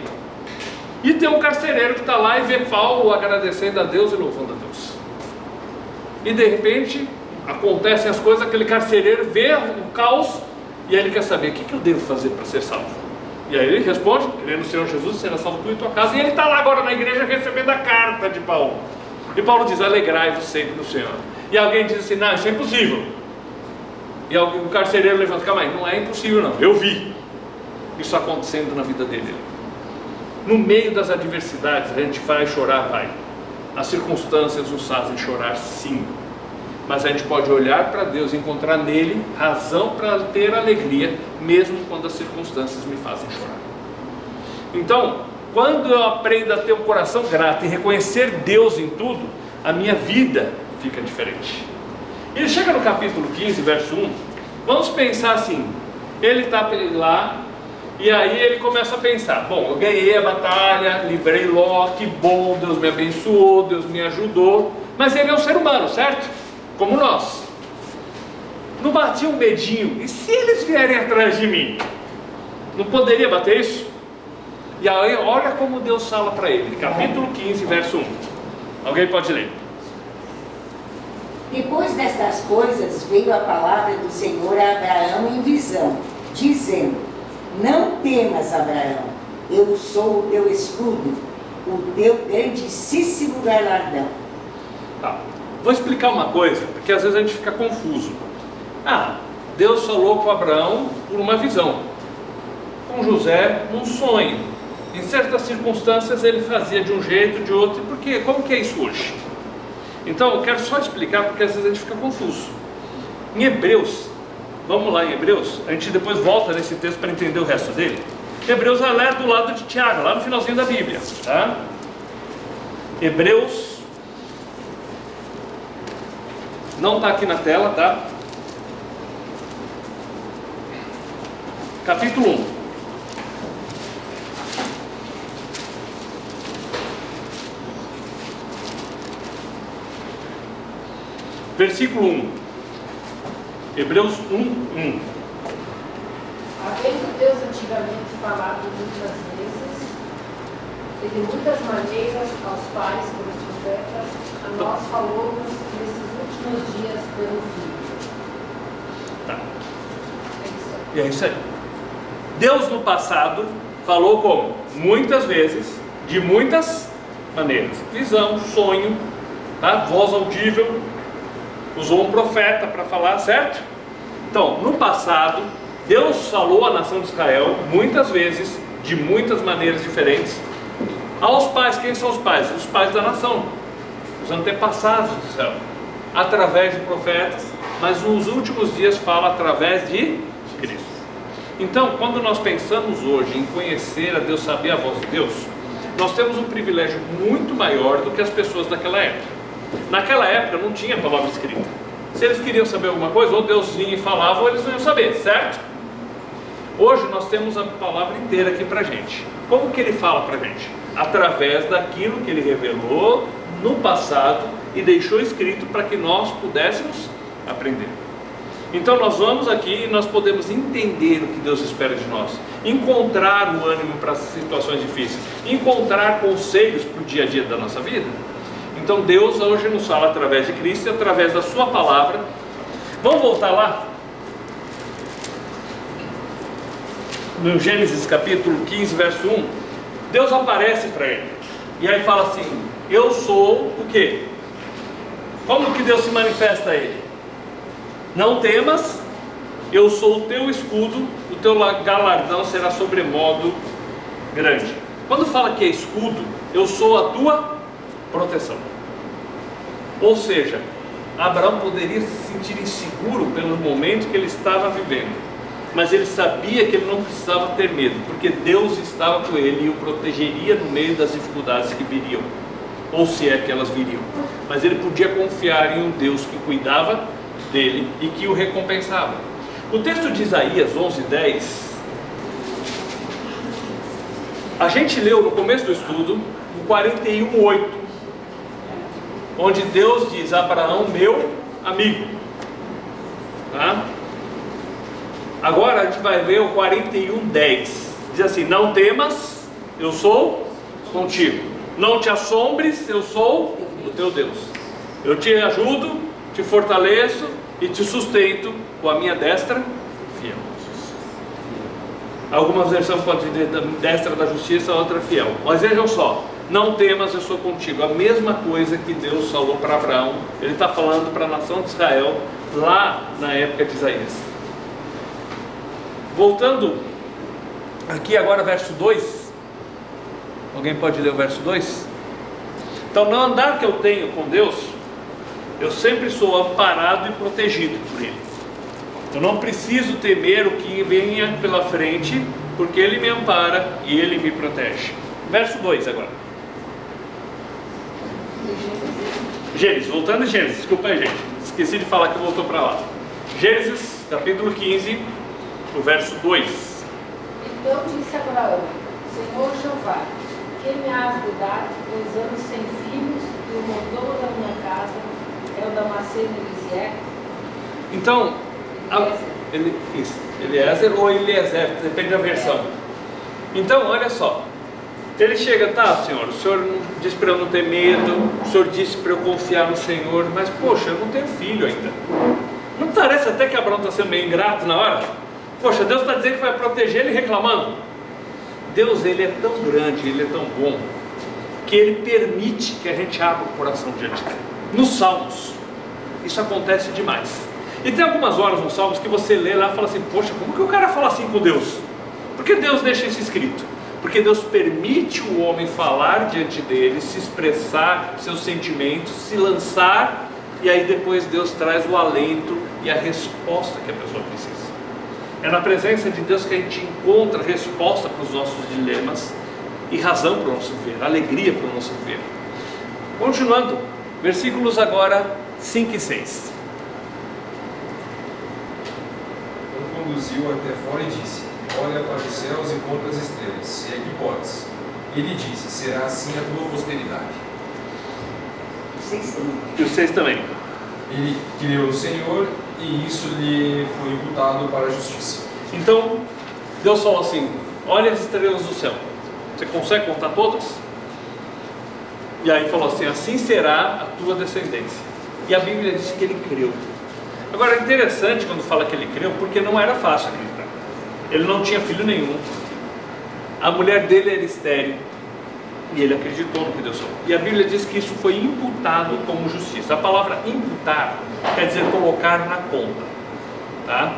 E tem um carcereiro que está lá e vê Paulo agradecendo a Deus e louvando a Deus. E de repente acontecem as coisas, aquele carcereiro vê o caos, e aí ele quer saber: o que eu devo fazer para ser salvo? E aí ele responde: crê no Senhor Jesus, será salvo tu e tua casa. E ele está lá agora na igreja recebendo a carta de Paulo. E Paulo diz: alegrai-vos sempre no Senhor. E alguém diz assim: não, isso é impossível. E o carcereiro levanta: calma aí, não é impossível não, eu vi isso acontecendo na vida dele. No meio das adversidades, a gente vai chorar, vai. As circunstâncias nos fazem chorar, sim. Mas a gente pode olhar para Deus e encontrar nele razão para ter alegria, mesmo quando as circunstâncias me fazem chorar. Então, quando eu aprendo a ter um coração grato e reconhecer Deus em tudo, a minha vida fica diferente. Ele chega no capítulo 15, verso 1, vamos pensar assim, ele está lá, e aí ele começa a pensar: bom, eu ganhei a batalha, livrei Ló, que bom, Deus me abençoou, Deus me ajudou, mas ele é um ser humano, certo? Como nós. Não batia um medinho: e se eles vierem atrás de mim? Não poderia bater isso? E aí olha como Deus fala para ele, capítulo 15, verso 1. Alguém pode ler? Depois destas coisas veio a palavra do Senhor a Abraão em visão, dizendo: não temas, Abraão, eu sou o teu escudo, o teu grandíssimo galardão. Tá. Vou explicar uma coisa, porque às vezes a gente fica confuso. Deus falou com Abraão por uma visão, com José num sonho. Em certas circunstâncias ele fazia de um jeito, de outro. Por quê? Como que é isso hoje? Então eu quero só explicar, porque às vezes a gente fica confuso. Em Hebreus, vamos lá em Hebreus, a gente depois volta nesse texto para entender o resto dele. Hebreus é do lado de Tiago, lá no finalzinho da Bíblia, tá? Hebreus, não está aqui na tela, tá? Capítulo 1. Versículo 1. Hebreus 1, 1. Havendo Deus antigamente falado muitas vezes, e de muitas maneiras aos pais pelos profetas, a nós falou nesses últimos dias pelo Filho. Tá. É isso aí. E é isso aí. Deus no passado falou como? Muitas vezes, de muitas maneiras. Visão, sonho, tá? Voz audível. Usou um profeta para falar, certo? Então, no passado, Deus falou à nação de Israel muitas vezes, de muitas maneiras diferentes, aos pais. Quem são os pais? Os pais da nação, os antepassados de Israel, através de profetas, mas nos últimos dias fala através de Cristo. Então, quando nós pensamos hoje em conhecer a Deus, saber a voz de Deus, nós temos um privilégio muito maior do que as pessoas daquela época. Naquela época não tinha palavra escrita. Se eles queriam saber alguma coisa, ou Deus vinha e falava, ou eles não iam saber, certo? Hoje nós temos a palavra inteira aqui pra gente. Como que ele fala pra gente? Através daquilo que ele revelou no passado e deixou escrito para que nós pudéssemos aprender. Então nós vamos aqui e nós podemos entender o que Deus espera de nós, encontrar o ânimo para situações difíceis, encontrar conselhos para o dia a dia da nossa vida. Então Deus hoje nos fala através de Cristo e através da sua palavra. Vamos voltar lá? No Gênesis capítulo 15, verso 1. Deus aparece para ele. E aí fala assim: eu sou o quê? Como que Deus se manifesta a ele? Não temas, eu sou o teu escudo, o teu galardão será sobremodo grande. Quando fala que é escudo, eu sou a tua proteção. Ou seja, Abraão poderia se sentir inseguro pelo momento que ele estava vivendo, mas ele sabia que ele não precisava ter medo, porque Deus estava com ele e o protegeria no meio das dificuldades que viriam, ou se é que elas viriam. Mas ele podia confiar em um Deus que cuidava dele e que o recompensava. O texto de Isaías 11:10, a gente leu no começo do estudo, o 41:8, onde Deus diz: Abraão, meu amigo. Tá? Agora a gente vai ver o 41:10. Diz assim: não temas, eu sou contigo. Não te assombres, eu sou o teu Deus. Eu te ajudo, te fortaleço e te sustento com a minha destra fiel. Algumas versões podem dizer destra da justiça, outra fiel. Mas vejam só, não temas, eu sou contigo. A mesma coisa que Deus falou para Abraão, ele está falando para a nação de Israel lá na época de Isaías. Voltando aqui agora, verso 2. Alguém pode ler o verso 2? Então, no andar que eu tenho com Deus, eu sempre sou amparado e protegido por Ele. Eu não preciso temer o que venha pela frente, porque Ele me ampara e Ele me protege. Verso 2 agora. Gênesis, voltando em Gênesis, desculpa aí, gente, esqueci de falar que voltou para lá. Gênesis, capítulo 15, o verso 2. Então disse Abraão: Senhor Jeová, que me has de dar 2 anos sem filhos, e o mordomo da minha casa é o Damasceno Eliezer? Então, Eliezer ou Eliezer, depende da versão. Então, olha só, ele chega, tá, Senhor, o Senhor disse para eu não ter medo, o Senhor disse para eu confiar no Senhor, mas poxa, eu não tenho filho ainda. Não parece até que Abraão está sendo meio ingrato na hora? Poxa, Deus está dizendo que vai proteger ele reclamando. Deus, ele é tão grande, ele é tão bom, que ele permite que a gente abra o coração diante dele. Nos Salmos, isso acontece demais. E tem algumas horas nos Salmos que você lê lá e fala assim, poxa, como que o cara fala assim com Deus? Por que Deus deixa isso escrito? Porque Deus permite o homem falar diante dele, se expressar seus sentimentos, se lançar, e aí depois Deus traz o alento e a resposta que a pessoa precisa. É na presença de Deus que a gente encontra resposta para os nossos dilemas e razão para o nosso viver, alegria para o nosso viver. Continuando, versículos agora 5 e 6. Então conduziu até fora e disse: Olha para os céus e conta as estrelas, se é que podes. Ele disse: Será assim a tua posteridade. E os 6 também. Ele criou o Senhor e isso lhe foi imputado para a justiça. Então, Deus falou assim, olha as estrelas do céu, você consegue contar todas? E aí falou assim, assim será a tua descendência. E a Bíblia diz que ele creu. Agora é interessante quando fala que ele creu, porque não era fácil acreditar. Ele não tinha filho nenhum, a mulher dele era estéril, e ele acreditou no que Deus falou. E a Bíblia diz que isso foi imputado como justiça. A palavra imputar quer dizer colocar na conta, tá?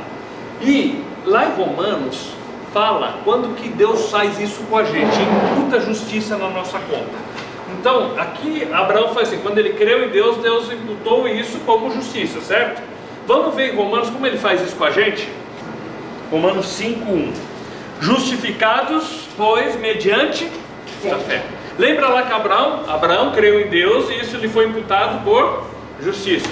E lá em Romanos fala quando que Deus faz isso com a gente, imputa justiça na nossa conta. Então aqui Abraão foi assim, quando ele creu em Deus, Deus imputou isso como justiça, certo? Vamos ver em Romanos como ele faz isso com a gente? Romanos 5:1. Justificados, pois, mediante a fé. Lembra lá que Abraão creu em Deus e isso lhe foi imputado por justiça.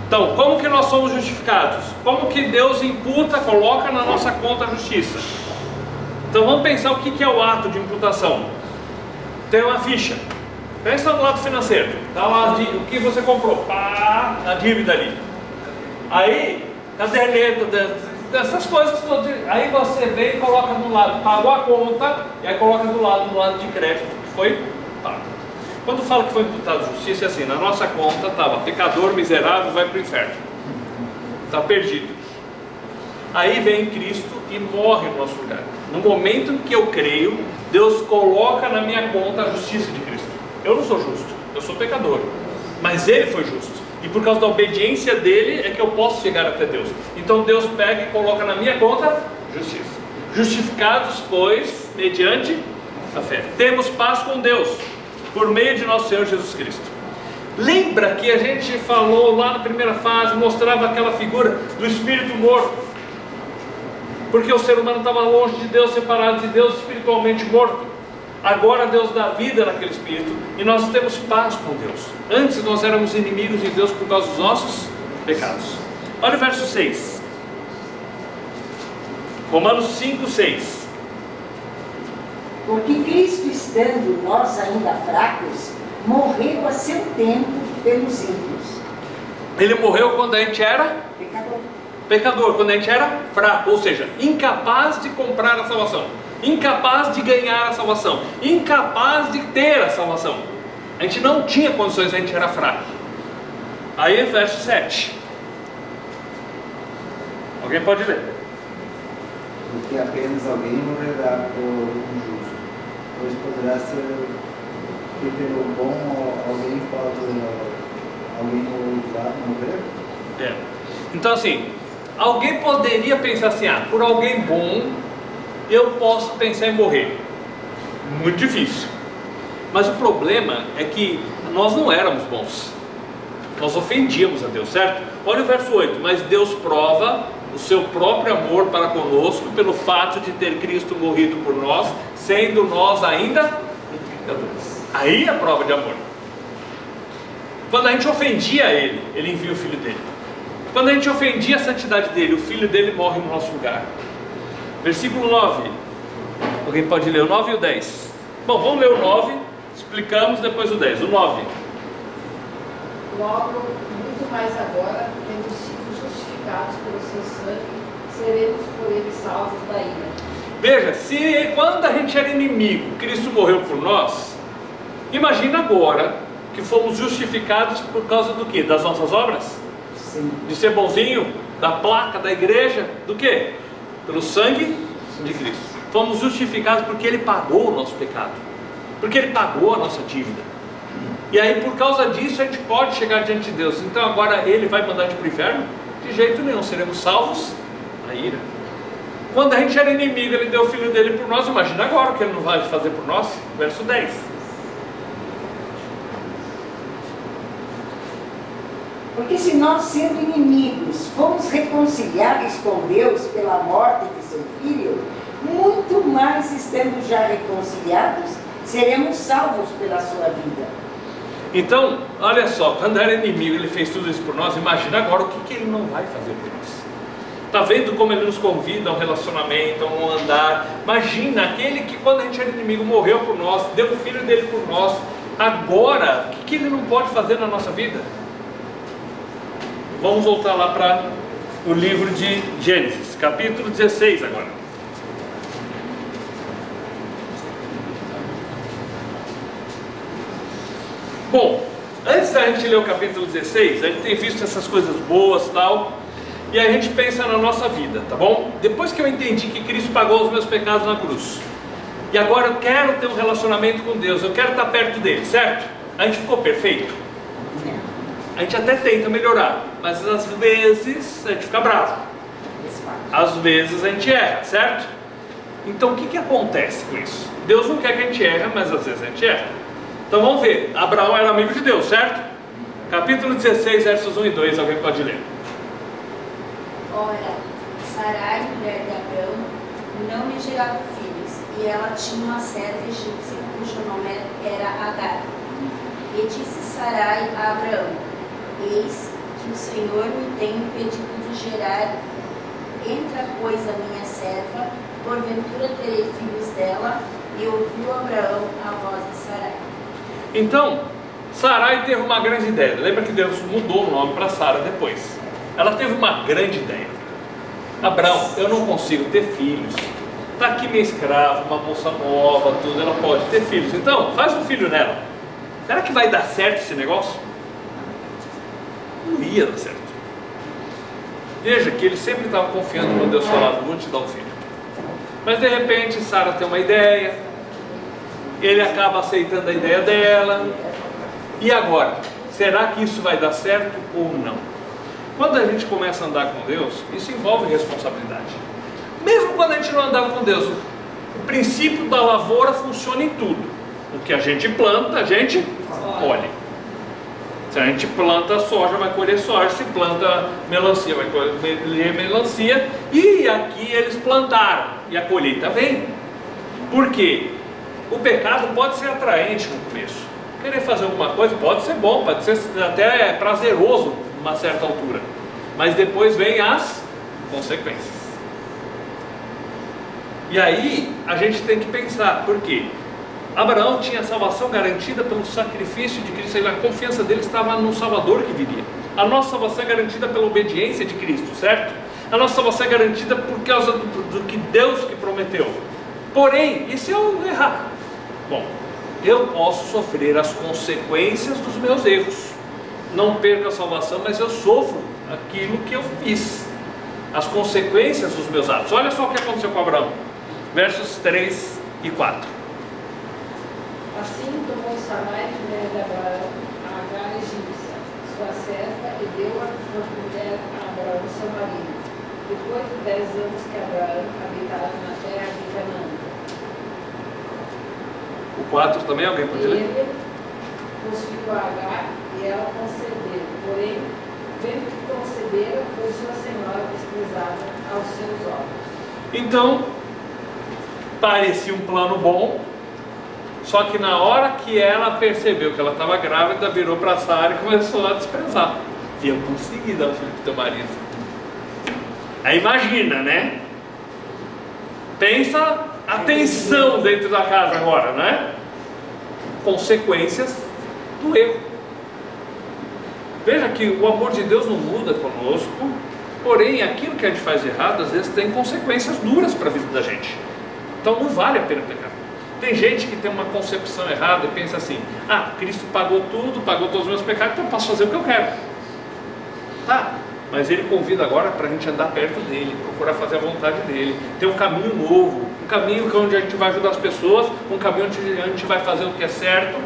Então, como que nós somos justificados? Como que Deus imputa, coloca na nossa conta a justiça? Então vamos pensar o que é o ato de imputação. Tem uma ficha. Pensa no lado financeiro. Está lá o que você comprou. Pá, a dívida ali. Aí, caderneta, dessas coisas todas. Aí você vem e coloca do lado. Pagou a conta e aí coloca do lado de crédito. Foi pago. Quando fala que foi imputado justiça, é assim, na nossa conta estava pecador, miserável, vai para o inferno. Está perdido. Aí vem Cristo e morre no nosso lugar. No momento em que eu creio, Deus coloca na minha conta a justiça de Cristo. Eu não sou justo, eu sou pecador. Mas Ele foi justo. E por causa da obediência dEle é que eu posso chegar até Deus. Então Deus pega e coloca na minha conta justiça. Justificados, pois, mediante a fé. Temos paz com Deus, por meio de nosso Senhor Jesus Cristo. Lembra que a gente falou lá na primeira fase, mostrava aquela figura do espírito morto, porque o ser humano estava longe de Deus, separado de Deus, espiritualmente morto. Agora Deus dá vida naquele espírito e nós temos paz com Deus. Antes nós éramos inimigos de Deus por causa dos nossos pecados. Olha o verso 6, Romanos 5:6. Porque Cristo, estando nós ainda fracos, morreu a seu tempo pelos ímpios. Ele morreu quando a gente era pecador, quando a gente era fraco, ou seja, incapaz de comprar a salvação, incapaz de ganhar a salvação, incapaz de ter a salvação. A gente não tinha condições, a gente era fraco. Aí verso 7. Alguém pode ler? Porque apenas alguém morrerá por um justo, pois poderá ser que pelo bom alguém pode alguém usar no grego? É. Então assim, alguém poderia pensar assim, por alguém bom eu posso pensar em morrer. Muito difícil. Mas o problema é que nós não éramos bons. Nós ofendíamos a Deus, certo? Olha o verso 8. Mas Deus prova o seu próprio amor para conosco pelo fato de ter Cristo morrido por nós, sendo nós ainda pecadores. Aí é a prova de amor. Quando a gente ofendia Ele, Ele envia o Filho dele. Quando a gente ofendia a santidade dele, o Filho dele morre no nosso lugar. Versículo 9. Alguém pode ler o 9 e o 10? Bom, vamos ler o 9, explicamos depois o 10. O 9. Logo, muito mais agora, tendo sido justificados pelo seu sangue, seremos por ele salvos da ira. Veja, se quando a gente era inimigo, Cristo morreu por nós, imagina agora que fomos justificados por causa do quê? Das nossas obras? Sim. De ser bonzinho? Da placa da igreja? Do quê? Pelo sangue de Cristo. Fomos justificados porque Ele pagou o nosso pecado, porque Ele pagou a nossa dívida. E aí por causa disso a gente pode chegar diante de Deus. Então agora Ele vai mandar a gente para o inferno? De jeito nenhum, seremos salvos da ira. Quando a gente era inimigo, Ele deu o Filho dele por nós. Imagina agora o que Ele não vai fazer por nós. Verso 10. Porque se nós, sendo inimigos, fomos reconciliados com Deus pela morte de seu Filho, muito mais estando já reconciliados, seremos salvos pela sua vida. Então, olha só, quando era inimigo Ele fez tudo isso por nós. Imagina agora o que Ele não vai fazer por nós. Está vendo como Ele nos convida a um relacionamento, a um andar? Imagina, aquele que quando a gente era inimigo morreu por nós, deu o Filho dele por nós. Agora, o que Ele não pode fazer na nossa vida? Vamos voltar lá para o livro de Gênesis, capítulo 16 agora. Bom, antes da gente ler o capítulo 16, a gente tem visto essas coisas boas e tal, e a gente pensa na nossa vida, tá bom? Depois que eu entendi que Cristo pagou os meus pecados na cruz, e agora eu quero ter um relacionamento com Deus, eu quero estar perto dele, certo? A gente ficou perfeito? A gente até tenta melhorar, mas às vezes a gente fica bravo, às vezes a gente erra, certo? Então o que acontece com isso? Deus não quer que a gente erre, mas às vezes a gente erra. Então vamos ver, Abraão era amigo de Deus, certo? Capítulo 16, versos 1 e 2, alguém pode ler. Ora, Sarai, mulher de Abraão, não lhe gerava filhos, e ela tinha uma serva egípcia, cujo nome era Agar. E disse Sarai a Abraão: Eis que o Senhor me tem impedido de gerar, entra, pois, a minha serva, porventura terei filhos dela. E ouviu Abraão a voz de Sarai. Então, Sarai teve uma grande ideia. Lembra que Deus mudou o nome para Sara depois. Ela teve uma grande ideia. Abraão, eu não consigo ter filhos. Está aqui minha escrava, uma moça nova, tudo, ela pode ter filhos. Então, faz um filho nela. Será que vai dar certo esse negócio? Não ia dar certo. Veja que ele sempre estava confiando quando Deus falava: vou te dar um filho. Mas de repente Sara tem uma ideia, ele acaba aceitando a ideia dela. E agora? Será que isso vai dar certo ou não? Quando a gente começa a andar com Deus, isso envolve responsabilidade. Mesmo quando a gente não andava com Deus, o princípio da lavoura funciona em tudo. O que a gente planta, a gente colhe. Se a gente planta soja, vai colher soja. Se planta melancia, vai colher melancia. E aqui eles plantaram, e a colheita vem. Por quê? O pecado pode ser atraente no começo. Querer fazer alguma coisa pode ser bom, pode ser até prazeroso numa certa altura. Mas depois vem as consequências. E aí a gente tem que pensar, por quê? Abraão tinha a salvação garantida pelo sacrifício de Cristo. A confiança dele estava no Salvador que viria. A nossa salvação é garantida pela obediência de Cristo, certo? A nossa salvação é garantida por causa do que Deus que prometeu. Porém, e se eu errar? Bom, eu posso sofrer as consequências dos meus erros. Não perco a salvação, mas eu sofro aquilo que eu fiz, as consequências dos meus atos. Olha só o que aconteceu com Abraão, versos 3 e 4. Assim tomou Sarai, mulher de Abraão, a Agar egípcia, sua serva, e deu-a por mulher a Abraão, seu marido, depois de 10 anos que Abraão habitava na terra de Canaã. O 4 também, alguém pode ler? Ele possuiu a Agar e ela concedeu, porém, vendo que concedera, foi sua senhora desprezada aos seus olhos. Então, parecia um plano bom, só que na hora que ela percebeu que ela estava grávida, virou para Sara e começou a desprezar. E eu consegui dar o filho para o teu marido. Aí imagina, né? Pensa a tensão dentro da casa agora, né? Consequências do erro. Veja que o amor de Deus não muda conosco, porém aquilo que a gente faz de errado às vezes tem consequências duras para a vida da gente. Então não vale a pena pecar. Tem gente que tem uma concepção errada e pensa assim: ah, Cristo pagou tudo, pagou todos os meus pecados, então eu posso fazer o que eu quero. Tá, mas Ele convida agora para a gente andar perto dEle, procurar fazer a vontade dEle, ter um caminho novo, um caminho onde a gente vai ajudar as pessoas, um caminho onde a gente vai fazer o que é certo.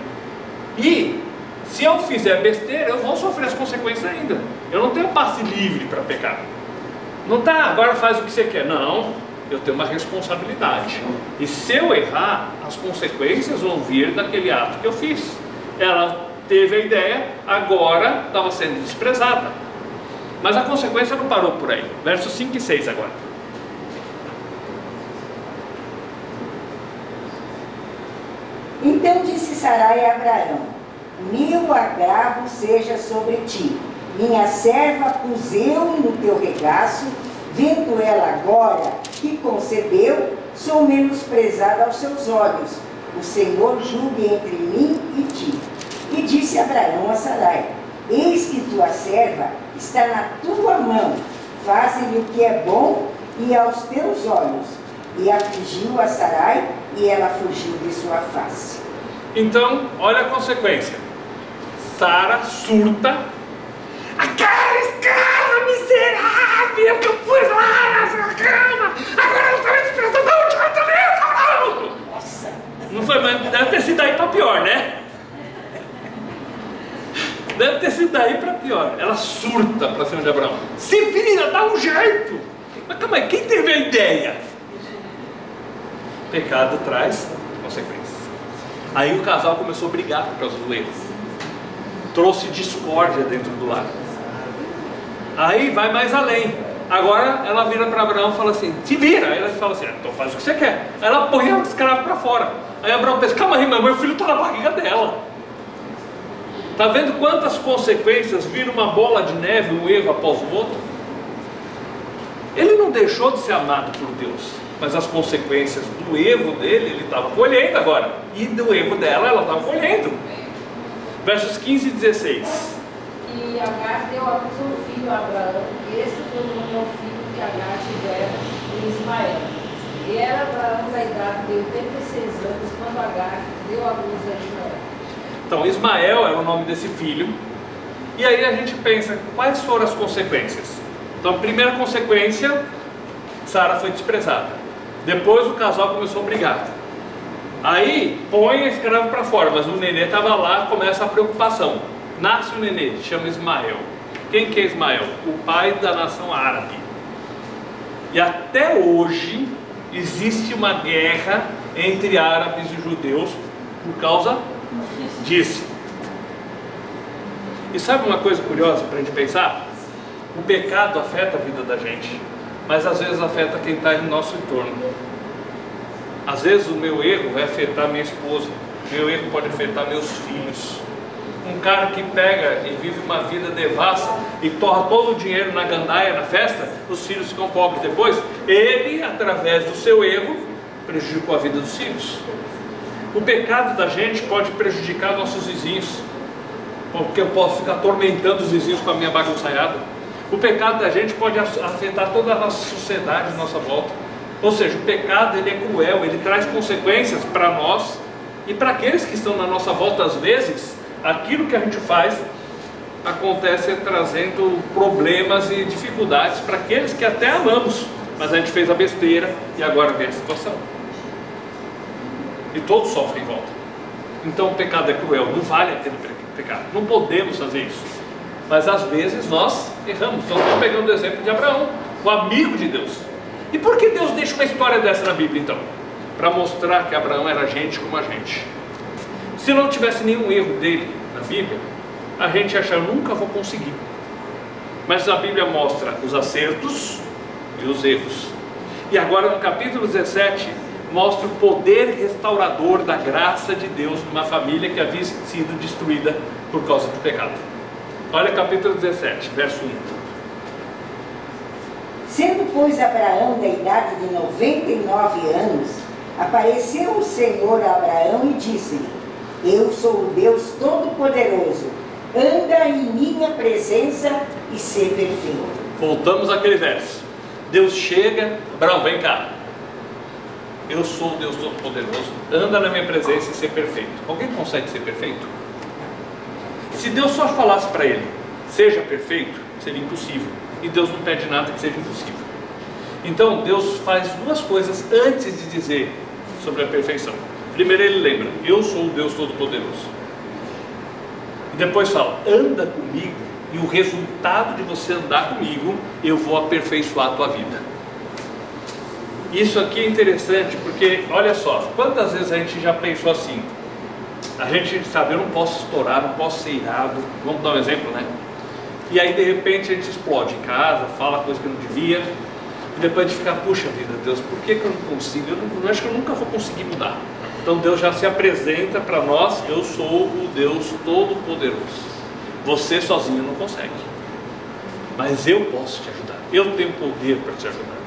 E se eu fizer besteira, eu vou sofrer as consequências ainda. Eu não tenho passe livre para pecar. Não tá, agora faz o que você quer. Não, eu tenho uma responsabilidade. E se eu errar, as consequências vão vir daquele ato que eu fiz. Ela teve a ideia, agora estava sendo desprezada. Mas a consequência não parou por aí. Versos 5 e 6 agora. Então disse Sarai a Abraão: meu agravo seja sobre ti, minha serva pus eu no teu regaço, vendo ela agora que concebeu, sou menosprezada aos seus olhos. O Senhor julgue entre mim e ti. E disse Abraão a Sarai: eis que tua serva está na tua mão, faze-lhe o que é bom e aos teus olhos. E afligiu a Sarai, e ela fugiu de sua face. Então, olha a consequência. Sara surta. Aquela escrava miserável que eu pus lá na sua cama, agora ela está me desprezando. Nossa, não foi, mas deve ter sido daí para pior, né? Deve ter sido daí para pior. Ela surta para cima de Abraão. Se vira, dá um jeito. Mas calma aí, quem teve a ideia? Pecado traz consequências. Aí o casal começou a brigar por causa do erro. Trouxe discórdia dentro do lar. Aí vai mais além. Agora ela vira para Abraão e fala assim: se vira. Aí ela fala assim: então faz o que você quer. Aí ela põe o escravo para fora. Aí Abraão pensa: calma aí, meu filho está na barriga dela. Está vendo quantas consequências vira uma bola de neve, um erro após o outro? Ele não deixou de ser amado por Deus, mas as consequências do erro dele, ele estava colhendo agora. E do erro dela, ela estava colhendo. Versos 15 e 16. E Agar deu a luz um filho a Abraão, e este foi o nome ao filho que Agar tivera em Ismael. E era Abraão da idade de 86 anos, quando Agar deu a luz a Ismael. Então Ismael era o nome desse filho. E aí a gente pensa, quais foram as consequências? Então, primeira consequência, Sara foi desprezada. Depois o casal começou a brigar. Aí põe a escravo para fora, mas o nenê estava lá, começa a preocupação. Nasce o nenê, chama Ismael. Quem que é Ismael? O pai da nação árabe. E até hoje existe uma guerra entre árabes e judeus por causa disso. E sabe uma coisa curiosa para a gente pensar? O pecado afeta a vida da gente, mas às vezes afeta quem está em nosso entorno. Às vezes o meu erro vai afetar minha esposa, meu erro pode afetar meus filhos. Um cara que pega e vive uma vida devassa e torra todo o dinheiro na gandaia, na festa, os filhos ficam pobres depois. Ele, através do seu erro, prejudicou a vida dos filhos. O pecado da gente pode prejudicar nossos vizinhos, porque eu posso ficar atormentando os vizinhos com a minha bagunçaiada. O pecado da gente pode afetar toda a nossa sociedade à nossa volta. Ou seja, o pecado ele é cruel, ele traz consequências para nós e para aqueles que estão na nossa volta. Às vezes, aquilo que a gente faz acontece trazendo problemas e dificuldades para aqueles que até amamos, mas a gente fez a besteira e agora vem a situação. E todos sofrem em volta. então o pecado é cruel, não vale a pena pecar, não podemos fazer isso. Mas às vezes nós erramos. Nós estamos pegando o exemplo de Abraão, o amigo de Deus. E por que Deus deixa uma história dessa na Bíblia então? Para mostrar que Abraão era gente como a gente. Se não tivesse nenhum erro dele na Bíblia, a gente ia achar, eu nunca vou conseguir. Mas a Bíblia mostra os acertos e os erros. E agora no capítulo 17 mostra o poder restaurador da graça de Deus numa família que havia sido destruída por causa do pecado. Olha capítulo 17, verso 1. Sendo, pois, Abraão da idade de 99 anos, apareceu o Senhor a Abraão e disse-lhe: eu sou o Deus Todo-Poderoso, anda em minha presença e ser perfeito. Voltamos àquele verso. Deus chega, Abraão, vem cá. Eu sou o Deus Todo-Poderoso, anda na minha presença e ser perfeito. Alguém consegue ser perfeito? Se Deus só falasse para ele, seja perfeito, seria impossível. E Deus não pede nada que seja impossível. Então Deus faz duas coisas antes de dizer sobre a perfeição. Primeiro ele lembra, eu sou o Deus Todo-Poderoso. E depois fala, anda comigo, e o resultado de você andar comigo, eu vou aperfeiçoar a tua vida. Isso aqui é interessante porque, olha só, quantas vezes a gente já pensou assim, a gente sabe, eu não posso estourar, não posso ser irado, vamos dar um exemplo, né? E aí de repente a gente explode em casa, fala coisa que não devia, e depois a gente fica, puxa vida, Deus, por que eu não consigo? Eu acho que eu nunca vou conseguir mudar. Então Deus já se apresenta para nós, eu sou o Deus Todo-Poderoso. Você sozinho não consegue, mas eu posso te ajudar, eu tenho poder para te ajudar.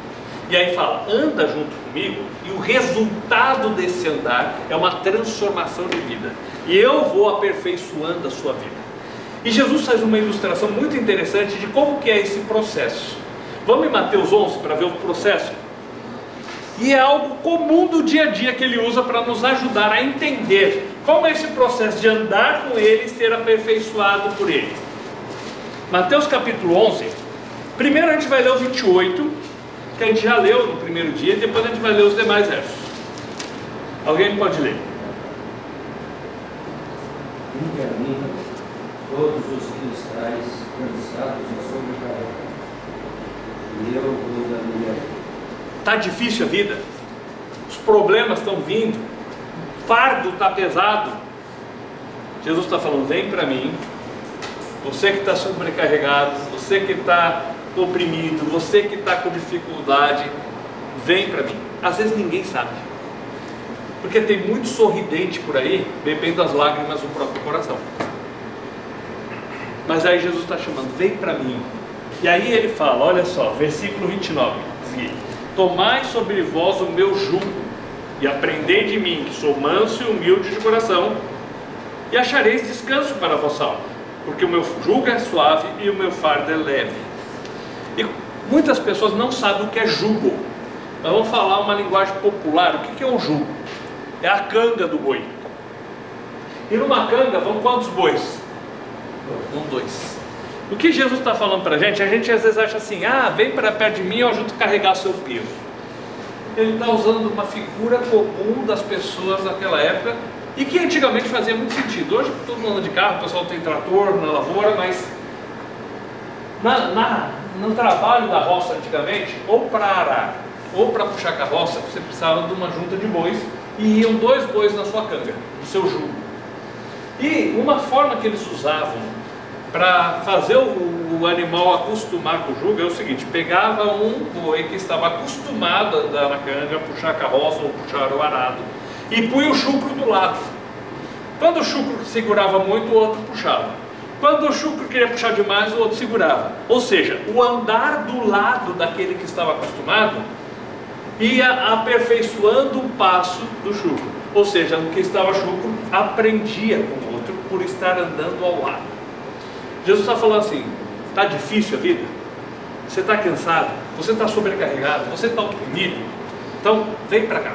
E aí fala, anda junto comigo, e o resultado desse andar é uma transformação de vida, e eu vou aperfeiçoando a sua vida. E Jesus faz uma ilustração muito interessante de como que é esse processo. Vamos em Mateus 11 para ver o processo? E é algo comum do dia a dia que ele usa para nos ajudar a entender como é esse processo de andar com ele e ser aperfeiçoado por ele. Mateus capítulo 11, primeiro a gente vai ler o 28, que a gente já leu no primeiro dia, e depois a gente vai ler os demais versos. Alguém pode ler? Vinde a mim, todos os que estáis cansados e sobrecarregados, e eu vos aliviarei. Está difícil a vida? Os problemas estão vindo? O fardo está pesado? Jesus está falando, vem para mim. Você que está sobrecarregado, você que está oprimido, você que está com dificuldade, vem para mim. Às vezes ninguém sabe, porque tem muito sorridente por aí, bebendo as lágrimas do próprio coração. Mas aí Jesus está chamando, vem para mim. E aí ele fala, olha só, versículo 29, tomai sobre vós o meu jugo, e aprendei de mim, que sou manso e humilde de coração, e achareis descanso para a vossa alma, porque o meu jugo é suave e o meu fardo é leve. E muitas pessoas não sabem o que é jugo. Nós vamos falar uma linguagem popular. O que é um jugo? É a canga do boi. E numa canga vão quantos bois? Vão 2. O que Jesus está falando para a gente às vezes acha assim, vem para perto de mim e eu ajudo a carregar seu peso. Ele está usando uma figura comum das pessoas daquela época, e que antigamente fazia muito sentido. Hoje todo mundo anda de carro, o pessoal tem trator na lavoura, mas no trabalho da roça antigamente, ou para arar, ou para puxar carroça, você precisava de uma junta de bois, e iam 2 bois na sua canga, no seu jugo. E uma forma que eles usavam para fazer o animal acostumar com o jugo é o seguinte, pegava um boi que estava acostumado a andar na canga, puxar a carroça ou puxar o arado, e punha o chucro do lado. Quando o chucro segurava muito, o outro puxava. Quando o chucro queria puxar demais, o outro segurava. Ou seja, o andar do lado daquele que estava acostumado ia aperfeiçoando o passo do chucro. Ou seja, o que estava chucro aprendia com o outro por estar andando ao lado. Jesus está falando assim, está difícil a vida? Você está cansado? Você está sobrecarregado? Você está oprimido? Então, vem para cá.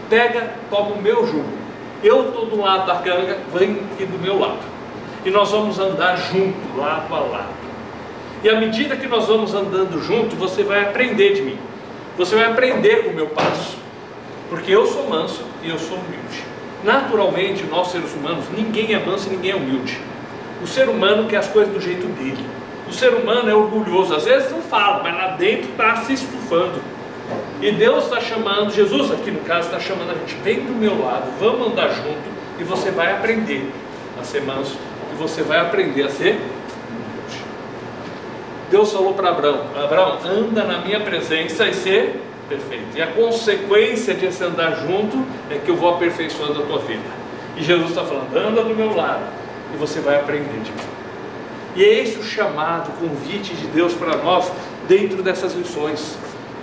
Pega, toma o meu jugo. Eu estou do lado da canga, vem aqui do meu lado. E nós vamos andar junto, lado a lado. E à medida que nós vamos andando junto, você vai aprender de mim. Você vai aprender com o meu passo. Porque eu sou manso e eu sou humilde. Naturalmente, nós seres humanos, ninguém é manso e ninguém é humilde. O ser humano quer as coisas do jeito dele. O ser humano é orgulhoso, às vezes não fala, mas lá dentro está se estufando. E Deus está chamando, Jesus aqui no caso está chamando a gente, vem do meu lado, vamos andar junto, e você vai aprender a ser manso, e você vai aprender a ser humilde. Deus falou para Abraão, Abraão, anda na minha presença e ser perfeito. E a consequência de esse andar junto é que eu vou aperfeiçoando a tua vida. E Jesus está falando, anda do meu lado, e você vai aprender de mim. E é esse o chamado, o convite de Deus para nós, dentro dessas lições.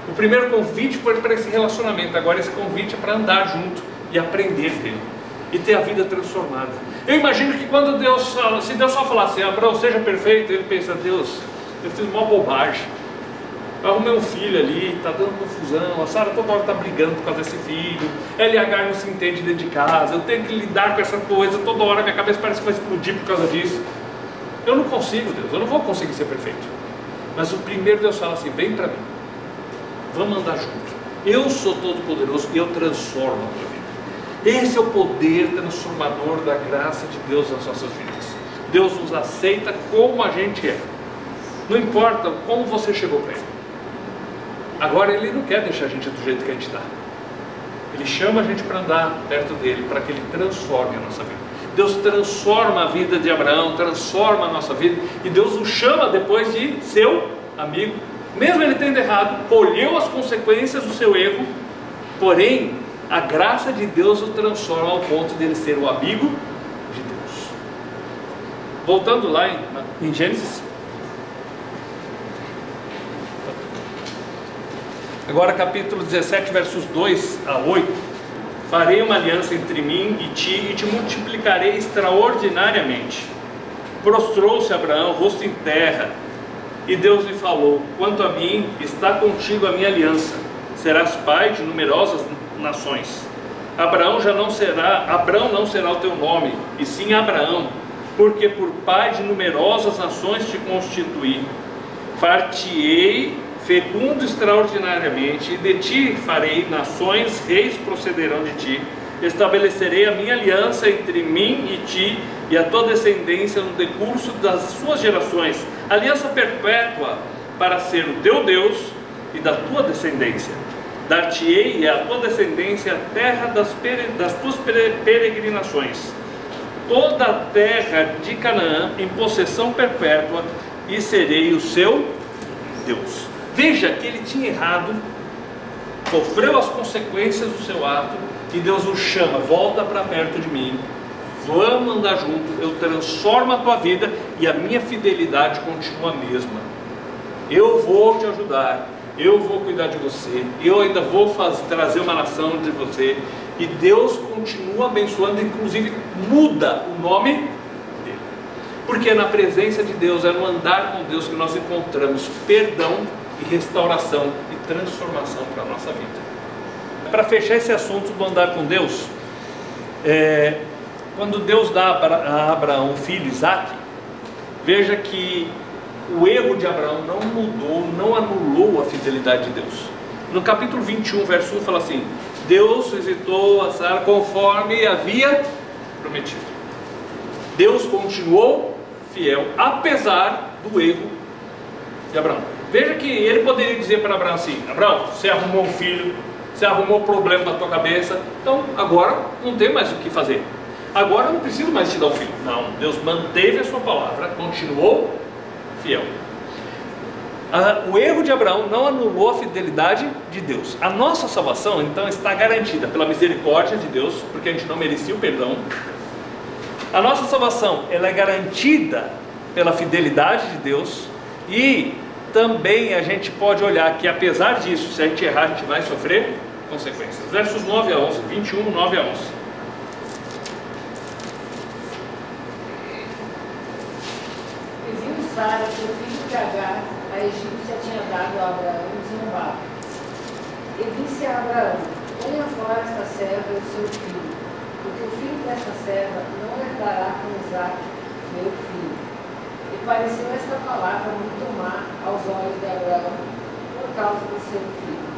O primeiro convite foi para esse relacionamento, agora esse convite é para andar junto e aprender dele, e ter a vida transformada. Eu imagino que quando Deus fala, se Deus só falar assim, Abraão, seja perfeito, ele pensa, Deus, eu fiz uma bobagem, eu arrumei um filho ali, está dando confusão, a Sara toda hora está brigando por causa desse filho, LH não se entende dentro de casa, eu tenho que lidar com essa coisa, toda hora minha cabeça parece que vai explodir por causa disso. Eu não consigo, Deus, eu não vou conseguir ser perfeito. Mas o primeiro Deus fala assim, vem para mim, vamos andar junto. Eu sou todo poderoso e eu transformo a tua vida. Esse é o poder transformador da graça de Deus nas nossas vidas. Deus nos aceita como a gente é. Não importa como você chegou para Ele. Agora Ele não quer deixar a gente do jeito que a gente está. Ele chama a gente para andar perto dEle, para que Ele transforme a nossa vida. Deus transforma a vida de Abraão, transforma a nossa vida, e Deus o chama depois de seu amigo, mesmo ele tendo errado, colheu as consequências do seu erro, porém a graça de Deus o transforma ao ponto de ele ser o amigo de Deus. Voltando lá em Gênesis, agora capítulo 17, versos 2 a 8. Farei uma aliança entre mim e ti, e te multiplicarei extraordinariamente. Prostrou-se Abraão, rosto em terra, e Deus lhe falou, quanto a mim, está contigo a minha aliança, serás pai de numerosas nações. Abraão não será o teu nome, e sim Abraão, porque por pai de numerosas nações te constituí. Far-te-ei fecundo extraordinariamente, e de ti farei nações, reis procederão de ti. Estabelecerei a minha aliança entre mim e ti, e a tua descendência no decurso das suas gerações, aliança perpétua para ser o teu Deus e da tua descendência. Dar-te-ei a tua descendência a terra das tuas peregrinações, toda a terra de Canaã em possessão perpétua, e serei o seu Deus. Veja que ele tinha errado, sofreu as consequências do seu ato, e Deus o chama, volta para perto de mim, vamos andar junto, eu transformo a tua vida, e a minha fidelidade continua a mesma. Eu vou te ajudar, eu vou cuidar de você, eu ainda vou trazer uma nação de você, e Deus continua abençoando, inclusive muda o nome dele, porque é na presença de Deus, é no andar com Deus que nós encontramos perdão e restauração e transformação para a nossa vida. Para fechar esse assunto do andar com Deus, quando Deus dá a Abraão o filho Isaque, veja que o erro de Abraão não mudou, não anulou a fidelidade de Deus. No capítulo 21, verso 1 fala assim, Deus visitou a Sara conforme havia prometido. Deus continuou fiel, apesar do erro de Abraão. Veja que ele poderia dizer para Abraão assim, Abraão, você arrumou um filho, você arrumou um problema na tua cabeça, então agora não tem mais o que fazer. Agora eu não preciso mais te dar um filho. Não, Deus manteve a sua palavra, continuou fiel. O erro de Abraão não anulou a fidelidade de Deus. A nossa salvação então está garantida pela misericórdia de Deus, porque a gente não merecia o perdão. A nossa salvação ela é garantida pela fidelidade de Deus, e também a gente pode olhar que apesar disso, se a gente errar, a gente vai sofrer consequências. Versos 9 a 11, 21, 9 a 11. E viu Sara que o filho de Agar, a egípcia, tinha dado a Abraão, zombava. E disse a Abraão, ponha fora esta serva e o seu filho, porque o filho desta serva não herdará com Isaque, meu filho. E pareceu esta palavra muito má aos olhos de Abraão, por causa do seu filho.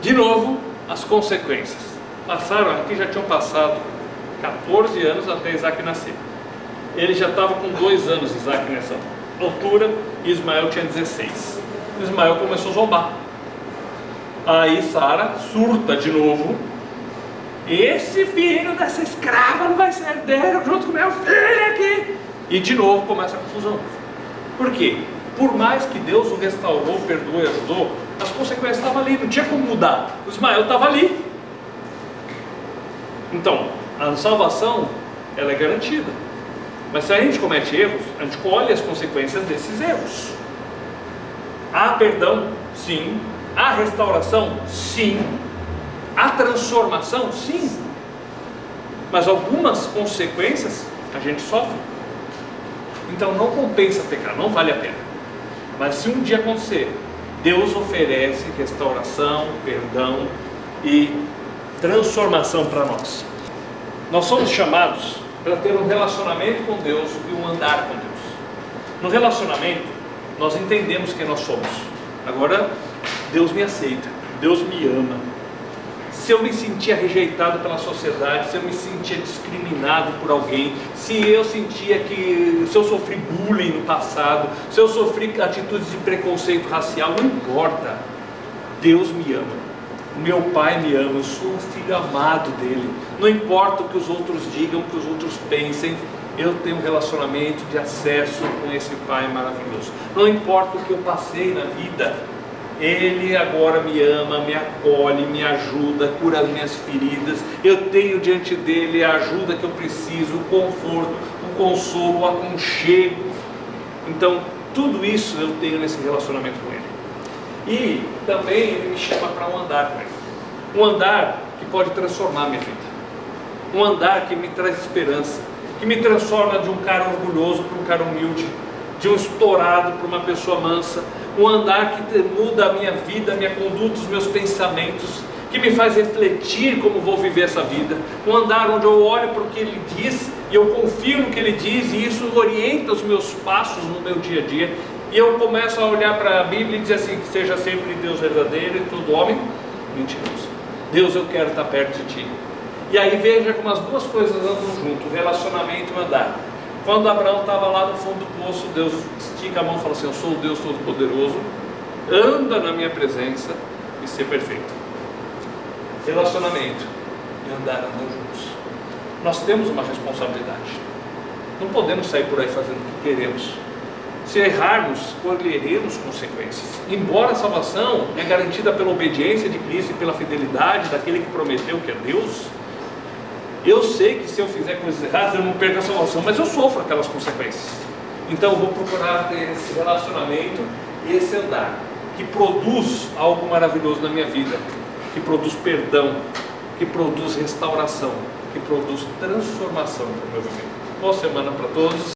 De novo, as consequências. aqui já tinham passado 14 anos até Isaac nascer. Ele já estava com 2 anos, Isaac, nessa altura, e Ismael tinha 16. Ismael começou a zombar. Aí Sara surta de novo. Esse filho dessa escrava não vai ser herdeiro junto com meu filho aqui. E de novo começa a confusão. Por quê? Por mais que Deus o restaurou, perdoou e ajudou, as consequências estavam ali, não tinha como mudar. O Ismael estava ali. Então, a salvação, ela é garantida. Mas se a gente comete erros, a gente colhe as consequências desses erros. Há perdão? Sim. Há restauração? Sim. Há transformação? Sim. Mas algumas consequências a gente sofre. Então não compensa pecar, não vale a pena. Mas se um dia acontecer, Deus oferece restauração, perdão e transformação para nós. Nós somos chamados para ter um relacionamento com Deus e um andar com Deus. No relacionamento, nós entendemos quem nós somos. Agora, Deus me aceita, Deus me ama. Se eu me sentia rejeitado pela sociedade, se eu me sentia discriminado por alguém, se eu sofri bullying no passado, se eu sofri atitudes de preconceito racial, não importa. Deus me ama. Meu pai me ama, eu sou um filho amado dele. Não importa o que os outros digam, o que os outros pensem, eu tenho um relacionamento de acesso com esse pai maravilhoso. Não importa o que eu passei na vida, ele agora me ama, me acolhe, me ajuda, cura as minhas feridas. Eu tenho diante dele a ajuda que eu preciso, o conforto, o consolo, o aconchego. Então, tudo isso eu tenho nesse relacionamento com ele. E também ele me chama para um andar com ele. Um andar que pode transformar a minha vida. Um andar que me traz esperança, que me transforma de um cara orgulhoso para um cara humilde, de um estourado para uma pessoa mansa. Um andar que muda a minha vida, a minha conduta, os meus pensamentos, que me faz refletir como vou viver essa vida. Um andar onde eu olho para o que ele diz e eu confio no que ele diz, e isso orienta os meus passos no meu dia a dia. E eu começo a olhar para a Bíblia e dizer assim: que seja sempre Deus verdadeiro e todo homem mentiroso. Deus, eu quero estar perto de ti. E aí veja como as duas coisas andam junto, o relacionamento e o andar. Quando Abraão estava lá no fundo do poço, Deus estica a mão e fala assim: eu sou o Deus Todo-Poderoso, anda na minha presença e ser perfeito. Relacionamento e andar andam juntos. Nós temos uma responsabilidade. Não podemos sair por aí fazendo o que queremos. Se errarmos, colheremos consequências. Embora a salvação é garantida pela obediência de Cristo e pela fidelidade daquele que prometeu, que é Deus, eu sei que se eu fizer coisas erradas eu não perco a salvação, mas eu sofro aquelas consequências. Então eu vou procurar ter esse relacionamento e esse andar que produz algo maravilhoso na minha vida, que produz perdão, que produz restauração, que produz transformação no meu viver. Boa semana para todos.